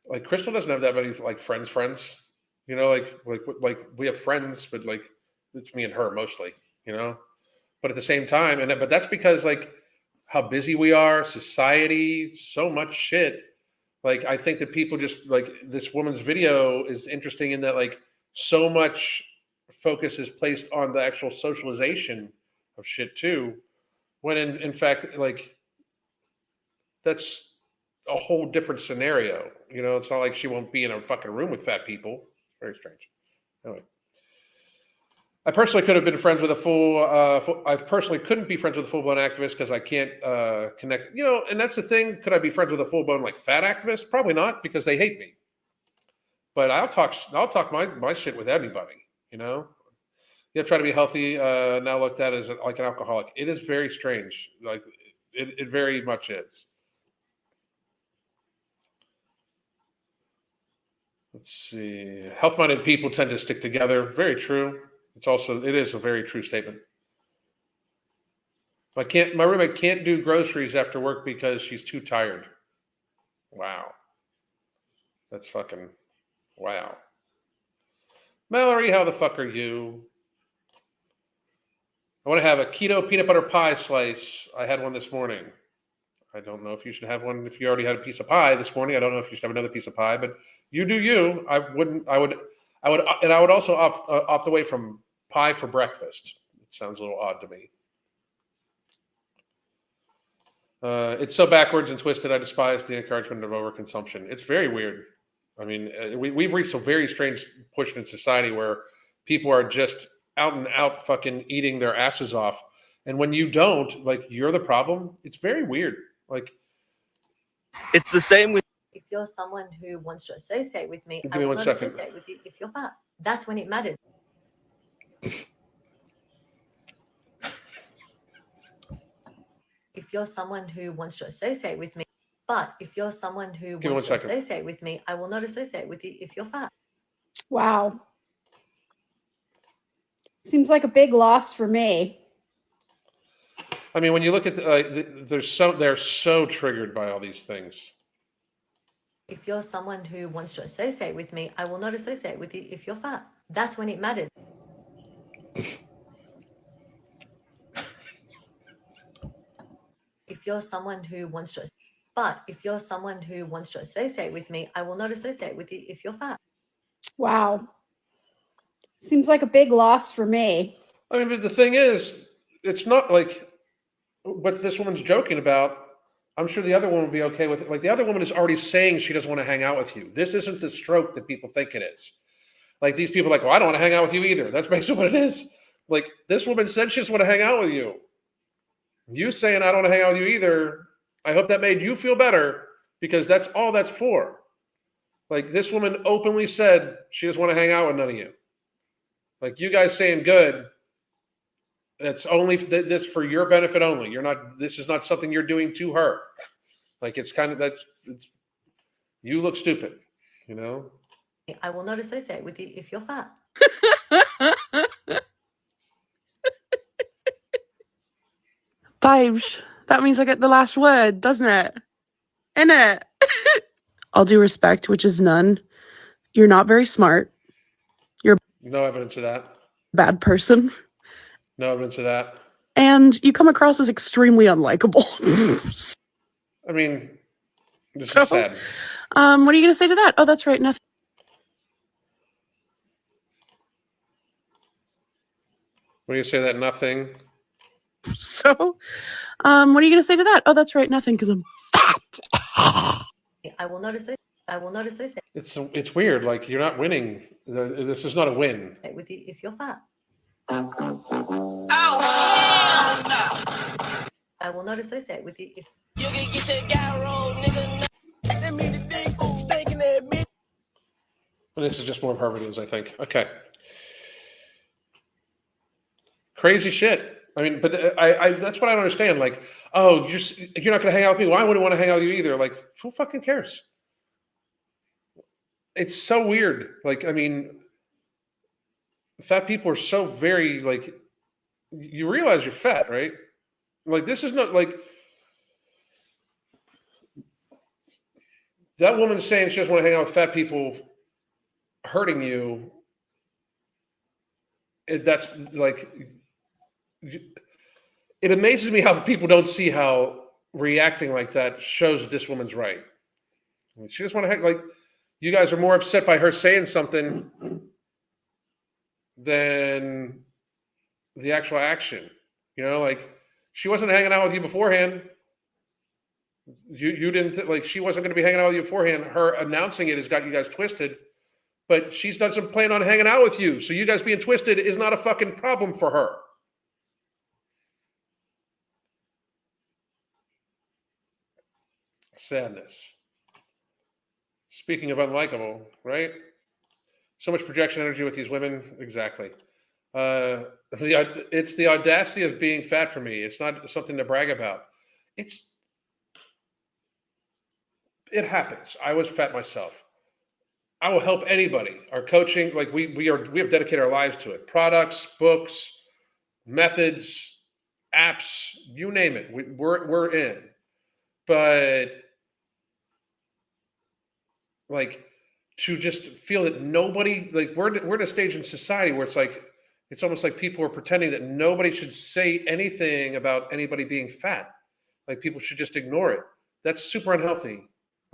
like, Crystal doesn't have that many like friends. You know, like we have friends, but like, it's me and her mostly. You know, but at the same time, but that's because, like, how busy we are, society, so much shit. Like, I think that people just, like, this woman's video is interesting in that, like, so much focus is placed on the actual socialization of shit too, when in fact, like, that's a whole different scenario. You know, it's not like she won't be in a fucking room with fat people. Very strange. Anyway, I personally could have been friends with I personally couldn't be friends with a full-blown activist because I can't connect. You know, and that's the thing. Could I be friends with a full-blown, like, fat activist? Probably not, because they hate me. But I'll talk my shit with anybody. You know, yeah, try to be healthy. Now looked at as like an alcoholic. It is very strange. Like, it very much is. Let's see. Health-minded people tend to stick together. Very true. It is a very true statement. My roommate can't do groceries after work because she's too tired. Wow. That's fucking wow. Mallory, how the fuck are you? I want to have a keto peanut butter pie slice. I had one this morning. I don't know if you should have one. If you already had a piece of pie this morning, I don't know if you should have another piece of pie, but you do you. I would, and I would also opt away from pie for breakfast. It sounds a little odd to me. It's so backwards and twisted. I despise the encouragement of overconsumption. It's very weird. I mean, we've reached a very strange portion in society where people are just out and out fucking eating their asses off. And when you don't, like, you're the problem. It's very weird. Like, It's the same with. If you're someone who wants to associate with me, Give I me will one not second. associate with you if you're fat. That's when it matters. if you're someone who wants to associate with me, but if you're someone who Give me wants 1 to second. associate with me, I will not associate with you if you're fat. Wow. Seems like a big loss for me. I mean, when you look at they're so triggered by all these things. If you're someone who wants to associate with me, I will not associate with you if you're fat. That's when it matters. If you're someone who wants to, but if you're someone who wants to associate with me, I will not associate with you if you're fat. Wow. Seems like a big loss for me. I mean, but the thing is, it's not like what this woman's joking about. I'm sure the other woman would be okay with it. Like the other woman is already saying she doesn't want to hang out with you. This isn't the stroke that people think it is. Like these people are like, well, I don't want to hang out with you either. That's basically what it is. Like this woman said she doesn't want to hang out with you. You saying I don't want to hang out with you either. I hope that made you feel better because that's all that's for. Like this woman openly said she doesn't want to hang out with none of you. Like you guys saying good. That's only this for your benefit only. You're not. This is not something you're doing to her. Like it's kind of it's. You look stupid, you know. I will not associate with you if you're fat. Vibes. That means I get the last word, doesn't it? Innit? All due respect, which is none. You're not very smart. No evidence of that. Bad person. No evidence of that. And you come across as extremely unlikable. I mean, this So, is sad. what are you gonna say to that? Oh, that's right, nothing. When you say that, nothing. So, what are you gonna say to that? Oh, that's right, nothing, because I'm fat. I will not associate. I will not associate It's weird. Like you're not winning. This is not a win. with you if you're fat. I will not associate with you if You can get your guy roll, nigga. That mean the dick stinking that bitch. And this is just more of her videos, I think. Okay. Crazy shit. I mean, but I that's what I don't understand. Like, oh, you're not going to hang out with me. Well, I wouldn't want to hang out with you either. Like, who fucking cares? It's so weird. Like, I mean, fat people are so very like. You realize you're fat, right? Like, this is not like that woman saying she doesn't want to hang out with fat people, hurting you. That's like. It amazes me how people don't see how reacting like that shows that this woman's right. I mean, she just want to like you guys are more upset by her saying something than the actual action. You know, like she wasn't hanging out with you beforehand. You didn't like she wasn't going to be hanging out with you beforehand. Her announcing it has got you guys twisted, but she doesn't plan on hanging out with you. So you guys being twisted is not a fucking problem for her. Sadness. Speaking of unlikable, right? So much projection energy with these women. Exactly. It's the audacity of being fat for me. It's not something to brag about. It happens. I was fat myself. I will help anybody. Our coaching, like we have dedicated our lives to it. Products, books, methods, apps, you name it. We're in. But like to just feel that nobody like we're at a stage in society where it's like it's almost like people are pretending that nobody should say anything about anybody being fat. Like people should just ignore it. That's super unhealthy.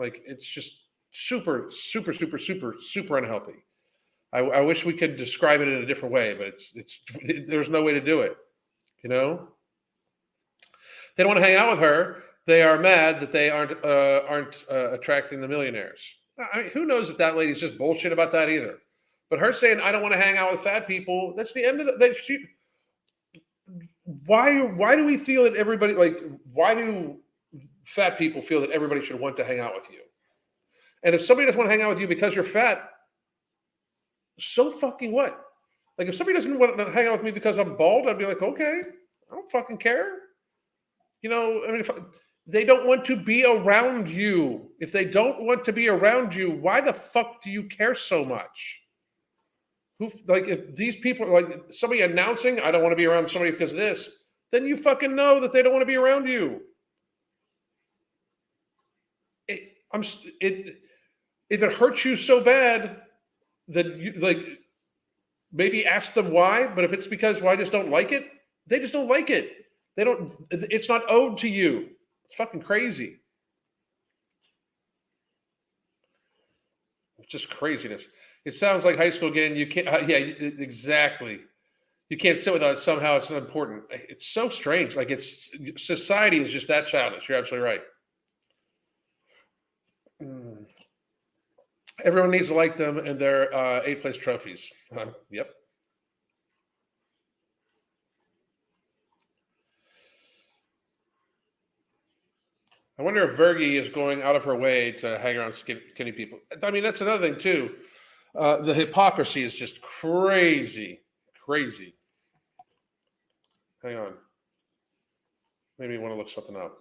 Like it's just super unhealthy. I wish we could describe it in a different way, but it's there's no way to do it. You know, they don't want to hang out with her. They are mad that they aren't attracting the millionaires. I mean, who knows if that lady's just bullshit about that either. But her saying, I don't want to hang out with fat people, that's the end of the... Why do we feel that everybody... Like, why do fat people feel that everybody should want to hang out with you? And if somebody doesn't want to hang out with you because you're fat, so fucking what? Like, if somebody doesn't want to hang out with me because I'm bald, I'd be like, okay, I don't fucking care. You know, I mean, if they don't want to be around you. If they don't want to be around you, why the fuck do you care so much? Who, like, if these people, like somebody announcing, I don't want to be around somebody because of this, then you fucking know that they don't want to be around you. If it hurts you so bad, then you like maybe ask them why. But if it's because, well, I just don't like it, they just don't like it. They don't. It's not owed to you. It's fucking crazy. It's just craziness. It sounds like high school again. You can't. Yeah, exactly. You can't sit without it. Somehow it's not important. It's so strange. Like it's society is just that childish. You're absolutely right. Everyone needs to like them and their 8th place trophies. Yep. I wonder if Vergie is going out of her way to hang around skinny people. I mean, that's another thing too. The hypocrisy is just crazy, crazy. Hang on. Maybe you want to look something up.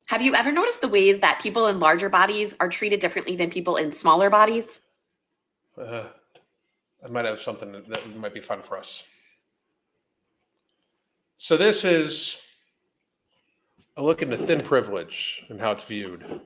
Have you ever noticed the ways that people in larger bodies are treated differently than people in smaller bodies? I might have something that might be fun for us. So this is a look into thin privilege and how it's viewed.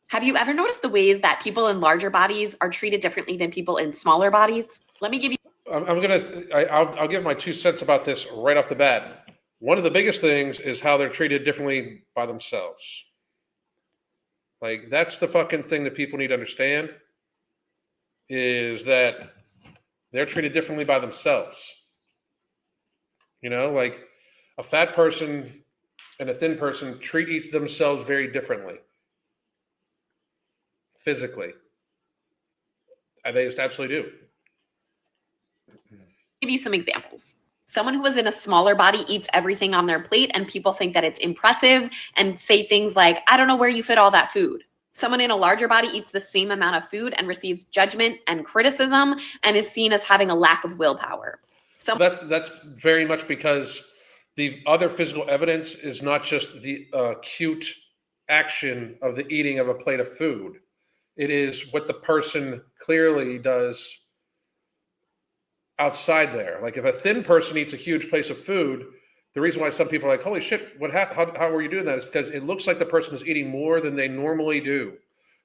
Have you ever noticed the ways that people in larger bodies are treated differently than people in smaller bodies? Let me give you. I'll give my 2 cents about this right off the bat. One of the biggest things is how they're treated differently by themselves. Like that's the fucking thing that people need to understand is that they're treated differently by themselves. You know, like a fat person and a thin person treat each themselves very differently. Physically. And they just absolutely do. Give you some examples. Someone who is in a smaller body eats everything on their plate and people think that it's impressive and say things like, I don't know where you fit all that food. Someone in a larger body eats the same amount of food and receives judgment and criticism and is seen as having a lack of willpower. That's very much because the other physical evidence is not just the acute action of the eating of a plate of food. It is what the person clearly does outside there. Like if a thin person eats a huge plate of food, the reason why some people are like, holy shit, what happened? How were you doing that? Is because it looks like the person is eating more than they normally do.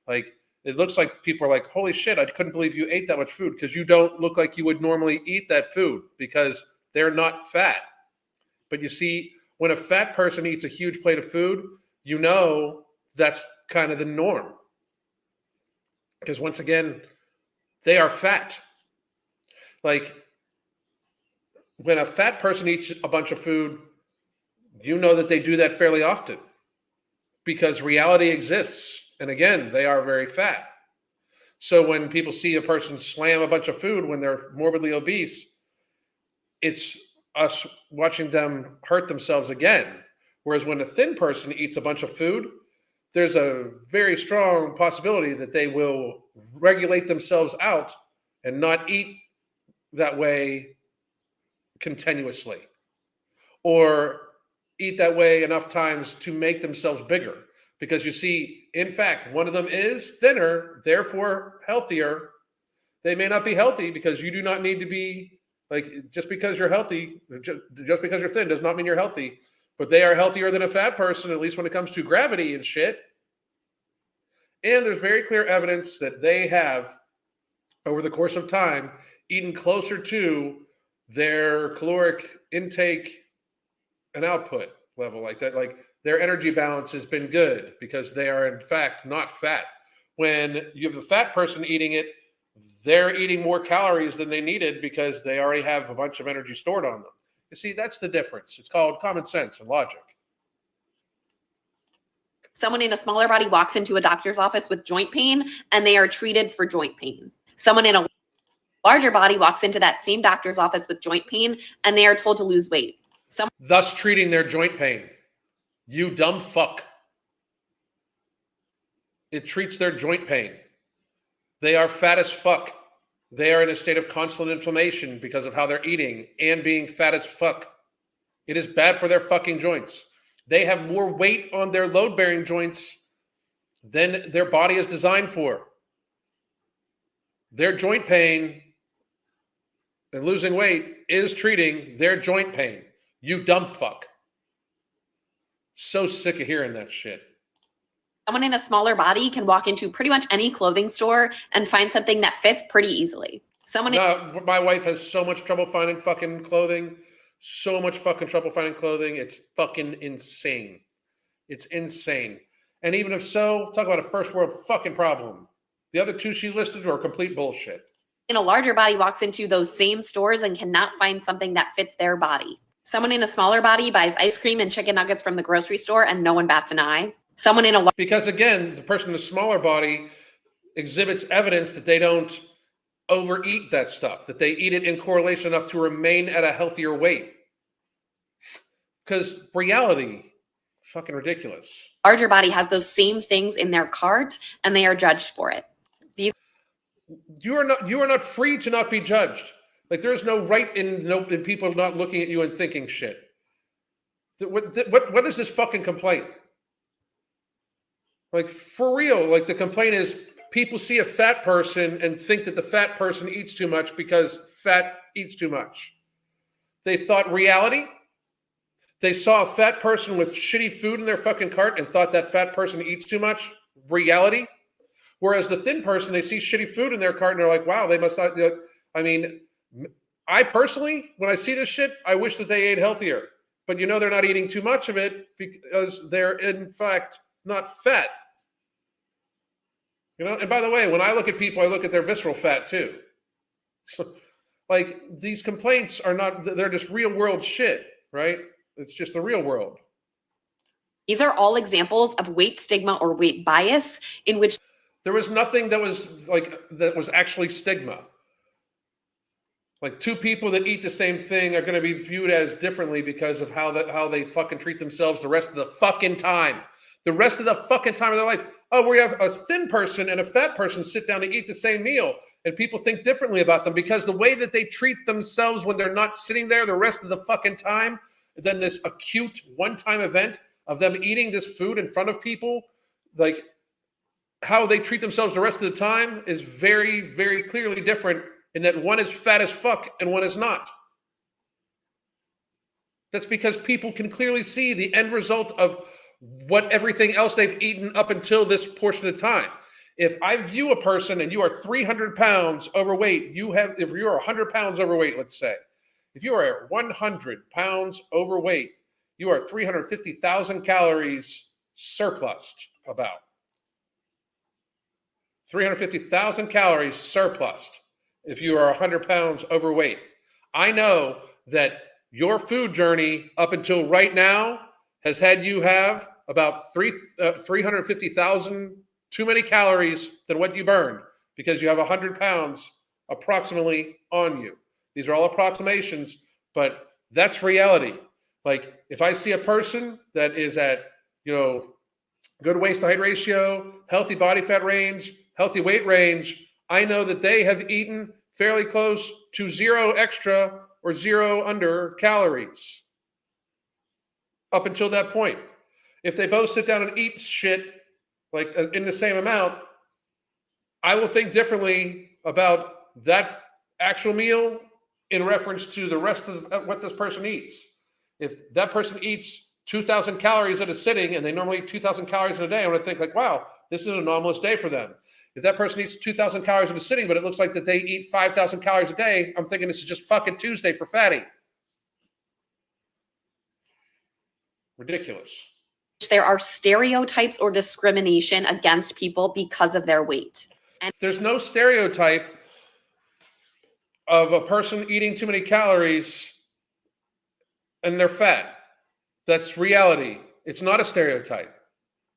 Like it looks like people are like, holy shit, I couldn't believe you ate that much food because you don't look like you would normally eat that food because they're not fat. But you see, when a fat person eats a huge plate of food, you know that's kind of the norm. Because once again, they are fat. Like when a fat person eats a bunch of food, you know that they do that fairly often because reality exists. And again, they are very fat. So when people see a person slam a bunch of food when they're morbidly obese, it's us watching them hurt themselves again. Whereas when a thin person eats a bunch of food, there's a very strong possibility that they will regulate themselves out and not eat that way continuously or eat that way enough times to make themselves bigger. Because you see, in fact, one of them is thinner, therefore healthier. They may not be healthy because you do not need to be like, just because you're healthy, just because you're thin does not mean you're healthy, but they are healthier than a fat person, at least when it comes to gravity and shit. And there's very clear evidence that they have, over the course of time, eaten closer to their caloric intake and output level like that. Like their energy balance has been good because they are in fact not fat. When you have a fat person eating it, they're eating more calories than they needed because they already have a bunch of energy stored on them. You see, that's the difference. It's called common sense and logic. Someone in a smaller body walks into a doctor's office with joint pain and they are treated for joint pain. Someone in a Larger body walks into that same doctor's office with joint pain and they are told to lose weight. Thus treating their joint pain. You dumb fuck. It treats their joint pain. They are fat as fuck. They are in a state of constant inflammation because of how they're eating and being fat as fuck. It is bad for their fucking joints. They have more weight on their load-bearing joints than their body is designed for. Their joint pain and losing weight is treating their joint pain. You dumb fuck. So sick of hearing that shit. Someone in a smaller body can walk into pretty much any clothing store and find something that fits pretty easily. No, my wife has so much trouble finding fucking clothing. So much fucking trouble finding clothing. It's fucking insane. It's insane. And even if so, talk about a first world fucking problem. The other two she listed are complete bullshit. In a larger body walks into those same stores and cannot find something that fits their body. Someone in a smaller body buys ice cream and chicken nuggets from the grocery store and no one bats an eye. Someone in a Because again, the person in a smaller body exhibits evidence that they don't overeat that stuff, that they eat it in correlation enough to remain at a healthier weight. Because reality, fucking ridiculous. larger body has those same things in their cart and they are judged for it. You are not free to not be judged. Like there is no right in people not looking at you and thinking shit. What is this fucking complaint? Like for real, like the complaint is people see a fat person and think that the fat person eats too much because fat eats too much. They thought reality. They saw a fat person with shitty food in their fucking cart and thought that fat person eats too much. Reality. Whereas the thin person, they see shitty food in their cart and they're like, wow, they must not. I mean, I personally, when I see this shit, I wish that they ate healthier. But they're not eating too much of it because they're in fact not fat. And by the way, when I look at people, I look at their visceral fat too. So like these complaints are not, they're just real world shit, right? It's just the real world. These are all examples of weight stigma or weight bias in which there was nothing that was actually stigma. Like two people that eat the same thing are going to be viewed as differently because of how they fucking treat themselves the rest of the fucking time. The rest of the fucking time of their life. Oh, we have a thin person and a fat person sit down to eat the same meal, and people think differently about them because the way that they treat themselves when they're not sitting there the rest of the fucking time, then this acute one-time event of them eating this food in front of people, like how they treat themselves the rest of the time is very, very clearly different in that one is fat as fuck and one is not. That's because people can clearly see the end result of what everything else they've eaten up until this portion of time. If I view a person and you are 300 pounds overweight, if you're 100 pounds overweight, let's say, if you are 100 pounds overweight, you are 350,000 calories surplus, about 350,000 calories surplus if you are 100 pounds overweight. I know that your food journey up until right now has had you have about 350,000 too many calories than what you burned because you have 100 pounds approximately on you. These are all approximations, but that's reality. Like if I see a person that is at, good waist to height ratio, healthy body fat range, healthy weight range, I know that they have eaten fairly close to 0 extra or 0 under calories up until that point. If they both sit down and eat shit like in the same amount, I will think differently about that actual meal in reference to the rest of what this person eats. If that person eats 2,000 calories at a sitting and they normally eat 2,000 calories in a day, I'm going to think like, wow, this is an anomalous day for them. If that person eats 2,000 calories in a sitting, but it looks like that they eat 5,000 calories a day, I'm thinking this is just fucking Tuesday for fatty. Ridiculous. there are stereotypes or discrimination against people because of their weight. And there's no stereotype of a person eating too many calories and they're fat. That's reality. It's not a stereotype.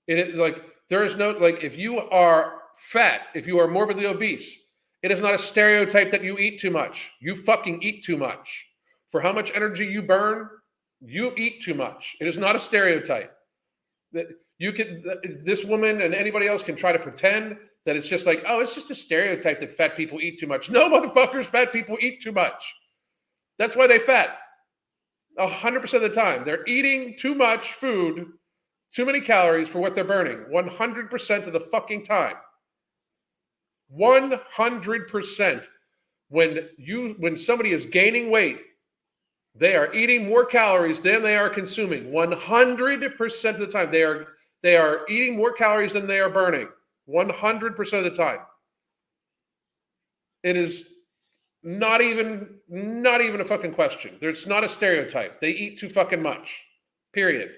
It is like, there is no, like, if you are fat, if you are morbidly obese, It is not a stereotype that you eat too much. You fucking eat too much. For how much energy you burn, you eat too much. It is not a stereotype. That you can, this woman and anybody else can try to pretend that it's just like, oh, it's just a stereotype that fat people eat too much. No, motherfuckers, fat people eat too much. That's why they fat. 100% of the time. They're eating too much food, too many calories for what they're burning. 100% of the fucking time. 100%. When somebody is gaining weight, they are eating more calories than they are consuming. 100% of the time. They are eating more calories than they are burning. 100% of the time. It is not even a fucking question. It's not a stereotype. They eat too fucking much. Period.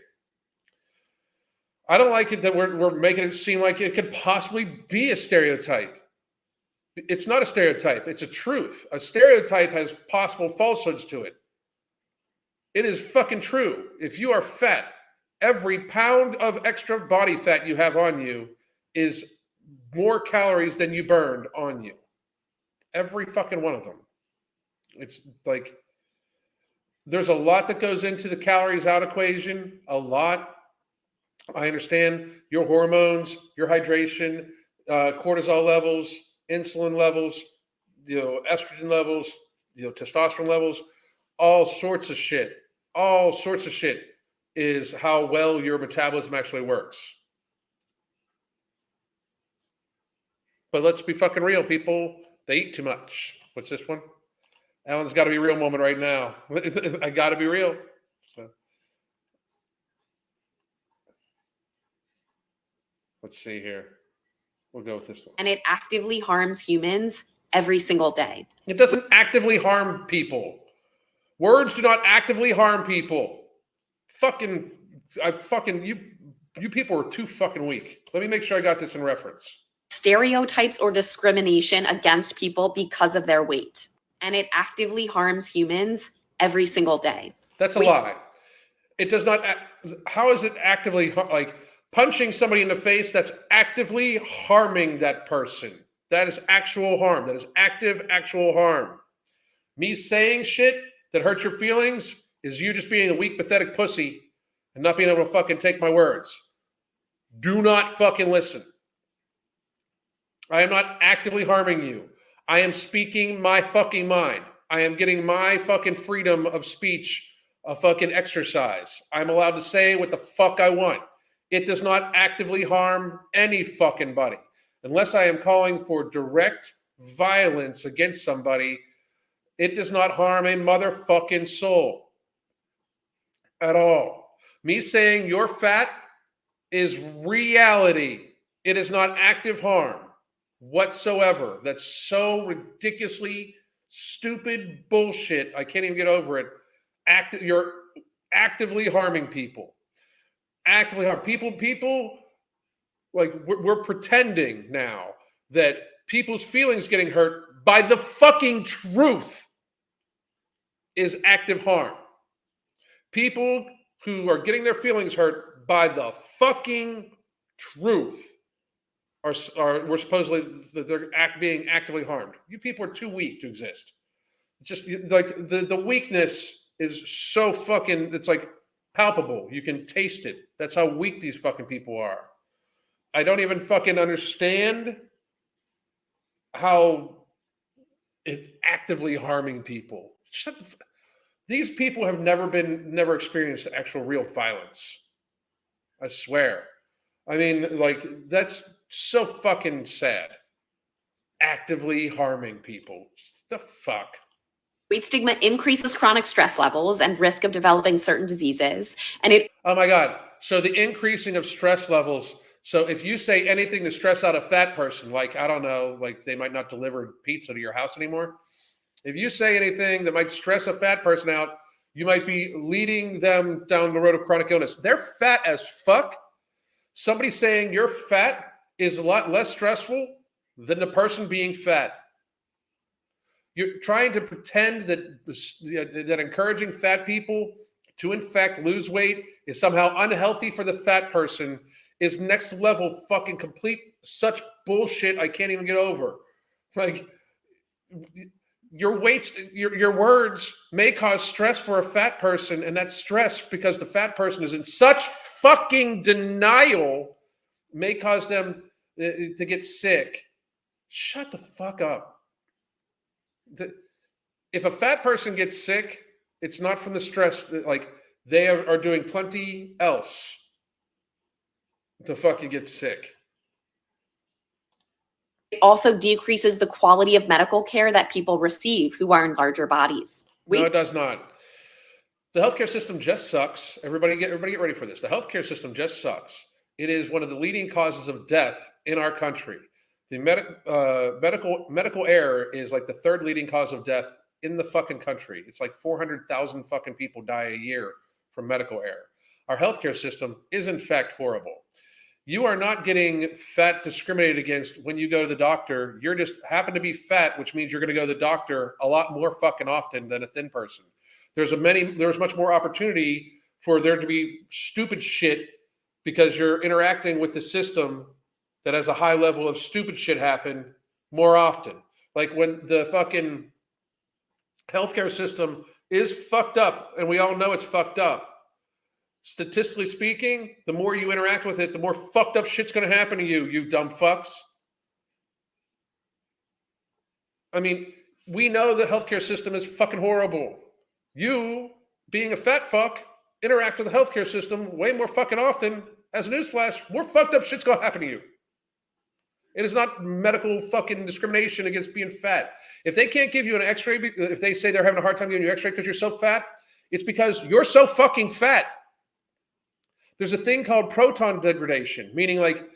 I don't like it that we're making it seem like it could possibly be a stereotype. It's not a stereotype. It's a truth. A stereotype has possible falsehoods to it. It is fucking true. If you are fat, every pound of extra body fat you have on you is more calories than you burned on you. Every fucking one of them. It's like, there's a lot that goes into the calories out equation. A lot. I understand your hormones, your hydration, cortisol levels, insulin levels, estrogen levels, testosterone levels, all sorts of shit. All sorts of shit is how well your metabolism actually works. But let's be fucking real, people. They eat too much. What's this one? Alan's got to be real moment right now. I got to be real. So. Let's see here. We'll go with this one. And it actively harms humans every single day. It doesn't actively harm people. Words do not actively harm people. You people are too fucking weak. Let me make sure I got this in reference. Stereotypes or discrimination against people because of their weight. And it actively harms humans every single day. That's a lie. It does not. How is it actively like punching somebody in the face? That's actively harming that person. That is actual harm. That is active, actual harm. Me saying shit that hurts your feelings is you just being a weak, pathetic pussy and not being able to fucking take my words. Do not fucking listen. I am not actively harming you. I am speaking my fucking mind. I am getting my fucking freedom of speech, a fucking exercise. I'm allowed to say what the fuck I want. It does not actively harm any fucking body. Unless I am calling for direct violence against somebody, it does not harm a motherfucking soul at all. Me saying you're fat is reality. It is not active harm whatsoever. That's so ridiculously stupid bullshit. I can't even get over it. You're actively harming people. Actively harm people. Like we're pretending now that people's feelings getting hurt by the fucking truth is active harm. People who are getting their feelings hurt by the fucking truth we're supposedly that they're being actively harmed. You people are too weak to exist. Just like the weakness is so fucking, it's like palpable. You can taste it. That's how weak these fucking people are. I don't even fucking understand how it's actively harming people. These people have never experienced actual real violence. I swear. I mean, like, that's so fucking sad. Actively harming people. What the fuck? Weight stigma increases chronic stress levels and risk of developing certain diseases. And it Oh my God. So the increasing of stress levels. So if you say anything to stress out a fat person, like, I don't know, like they might not deliver pizza to your house anymore. If you say anything that might stress a fat person out, you might be leading them down the road of chronic illness. They're fat as fuck. Somebody saying you're fat is a lot less stressful than the person being fat. You're trying to pretend that encouraging fat people to in fact lose weight is somehow unhealthy for the fat person is next level fucking complete such bullshit I can't even get over. Like, your words may cause stress for a fat person, and that stress, because the fat person is in such fucking denial, may cause them to get sick. Shut the fuck up. If a fat person gets sick, it's not from the stress. Like, they are doing plenty else to fucking get sick. It also decreases the quality of medical care that people receive who are in larger bodies. No, it does not. The healthcare system just sucks. Everybody get ready for this. The healthcare system just sucks. It is one of the leading causes of death in our country. The medical error is like the third leading cause of death in the fucking country. It's like 400,000 fucking people die a year from medical error. Our healthcare system is in fact horrible. You are not getting fat discriminated against when you go to the doctor. You're just happen to be fat, which means you're going to go to the doctor a lot more fucking often than a thin person. There's much more opportunity for there to be stupid shit because you're interacting with the system that has a high level of stupid shit happen more often. Like when the fucking healthcare system is fucked up, and we all know it's fucked up. Statistically speaking, the more you interact with it, the more fucked up shit's going to happen to you, you dumb fucks. I mean, we know the healthcare system is fucking horrible. You, being a fat fuck, interact with the healthcare system way more fucking often. As a newsflash, more fucked up shit's going to happen to you. It is not medical fucking discrimination against being fat. If they can't give you an x-ray, if they say they're having a hard time giving you an x-ray because you're so fat, it's because you're so fucking fat. There's a thing called proton degradation, meaning like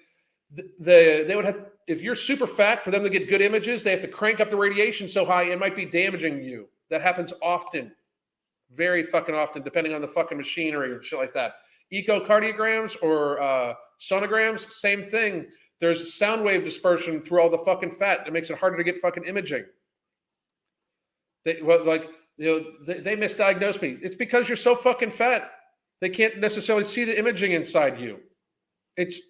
they would have, if you're super fat, for them to get good images, they have to crank up the radiation so high it might be damaging you. That happens often, very fucking often, depending on the fucking machinery or shit like that. Echocardiograms or sonograms, same thing. There's sound wave dispersion through all the fucking fat. It makes it harder to get fucking imaging. They misdiagnosed me. It's because you're so fucking fat. They can't necessarily see the imaging inside you. It's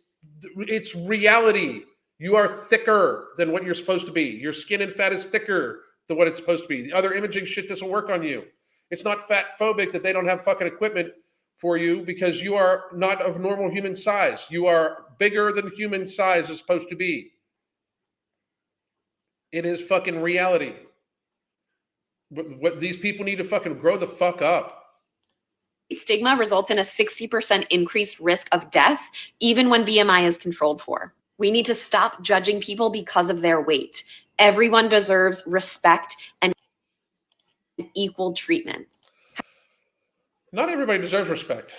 reality. You are thicker than what you're supposed to be. Your skin and fat is thicker than what it's supposed to be. The other imaging shit doesn't work on you. It's not fat phobic that they don't have fucking equipment for you because you are not of normal human size. You are bigger than human size is supposed to be. It is fucking reality. What these people need to fucking grow the fuck up. Stigma results in a 60% increased risk of death, even when BMI is controlled for. We need to stop judging people because of their weight. Everyone deserves respect and equal treatment. Not everybody deserves respect.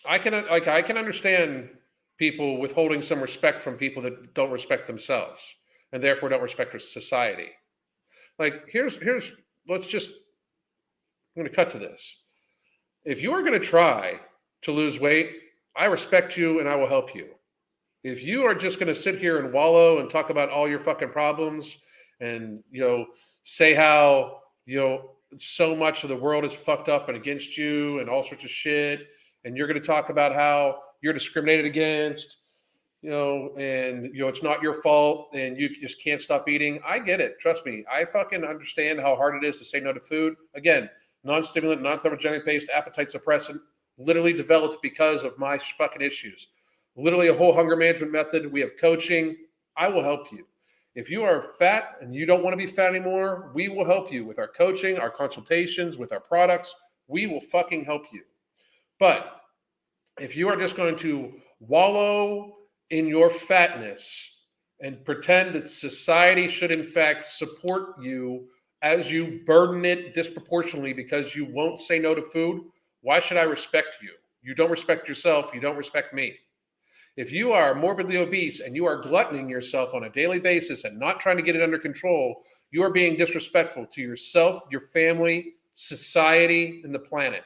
I can understand people withholding some respect from people that don't respect themselves and therefore don't respect society. Like I'm going to cut to this. If you are going to try to lose weight, I respect you and I will help you. If you are just going to sit here and wallow and talk about all your fucking problems and, say how, so much of the world is fucked up and against you and all sorts of shit, and you're going to talk about how you're discriminated against, and, it's not your fault and you just can't stop eating. I get it. Trust me. I fucking understand how hard it is to say no to food. Again, non-stimulant, non-thermogenic based appetite suppressant, literally developed because of my fucking issues. Literally a whole hunger management method. We have coaching. I will help you. If you are fat and you don't want to be fat anymore, we will help you with our coaching, our consultations, with our products. We will fucking help you. But if you are just going to wallow in your fatness and pretend that society should in fact support you as you burden it disproportionately because you won't say no to food, why should I respect you? You don't respect yourself. You don't respect me. If you are morbidly obese and you are gluttoning yourself on a daily basis and not trying to get it under control, you are being disrespectful to yourself, your family, society, and the planet.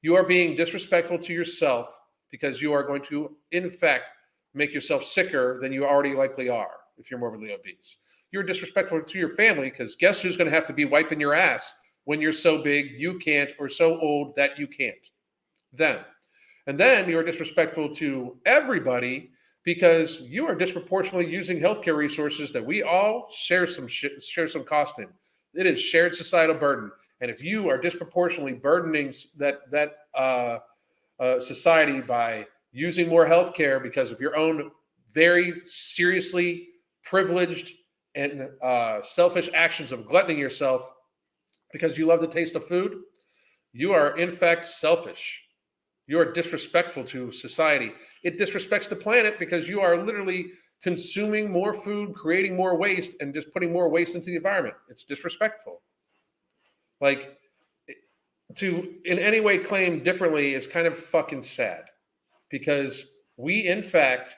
You are being disrespectful to yourself because you are going to, in fact, make yourself sicker than you already likely are if you're morbidly obese. You're disrespectful to your family because guess who's going to have to be wiping your ass when you're so big you can't or so old that you can't? Them. And then you're disrespectful to everybody because you are disproportionately using healthcare resources that we all share some cost in. It is shared societal burden, and if you are disproportionately burdening that society by using more healthcare because of your own very seriously privileged and selfish actions of gluttoning yourself because you love the taste of food, you are in fact selfish. You are disrespectful to society. It disrespects the planet because you are literally consuming more food, creating more waste, and just putting more waste into the environment. It's disrespectful. Like, to in any way claim differently is kind of fucking sad, because we in fact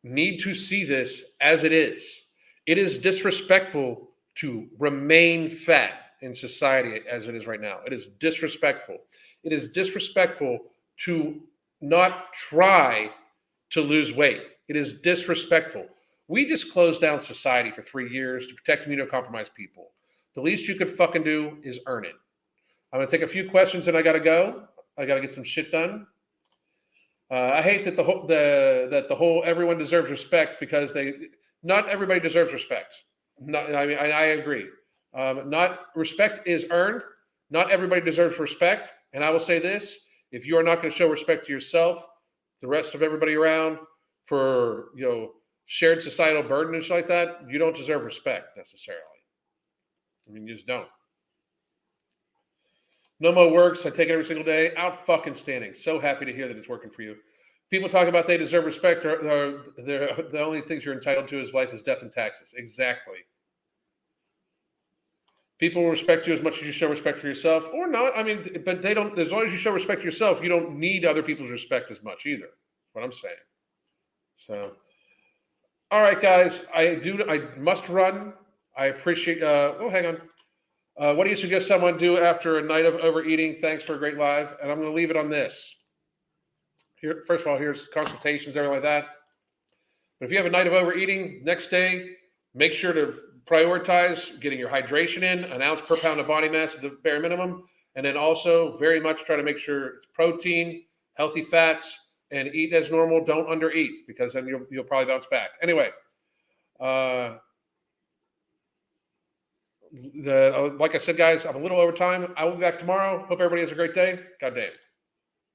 need to see this as it is. It is disrespectful to remain fat in society as it is right now. It is disrespectful. It is disrespectful to not try to lose weight. It is disrespectful. We just closed down society for 3 years to protect immunocompromised people. The least you could fucking do is earn it. I'm going to take a few questions and I got to go. I got to get some shit done. I hate that the whole everyone deserves respect, because not everybody deserves respect. I agree. Not respect is earned. Not everybody deserves respect. And I will say this: if you are not going to show respect to yourself, the rest of everybody around, for shared societal burden and shit like that, you don't deserve respect necessarily. I mean, you just don't. Nomo works. I take it every single day. Out fucking standing. So happy to hear that it's working for you. People talk about they deserve respect. The only things you're entitled to is life, is death, and taxes. Exactly. People will respect you as much as you show respect for yourself, or not. I mean, but they don't. As long as you show respect for yourself, you don't need other people's respect as much either. That's what I'm saying. So, all right, guys. I must run. I appreciate. Hang on. What do you suggest someone do after a night of overeating? Thanks for a great live. And I'm going to leave it on this. Here, first of all, here's consultations, everything like that. But if you have a night of overeating, next day, make sure to prioritize getting your hydration in, an ounce per pound of body mass at the bare minimum. And then also very much try to make sure it's protein, healthy fats, and eat as normal. Don't undereat, because then you'll probably bounce back. Anyway, like I said, guys, I'm a little over time. I will be back tomorrow. Hope everybody has a great day. God damn.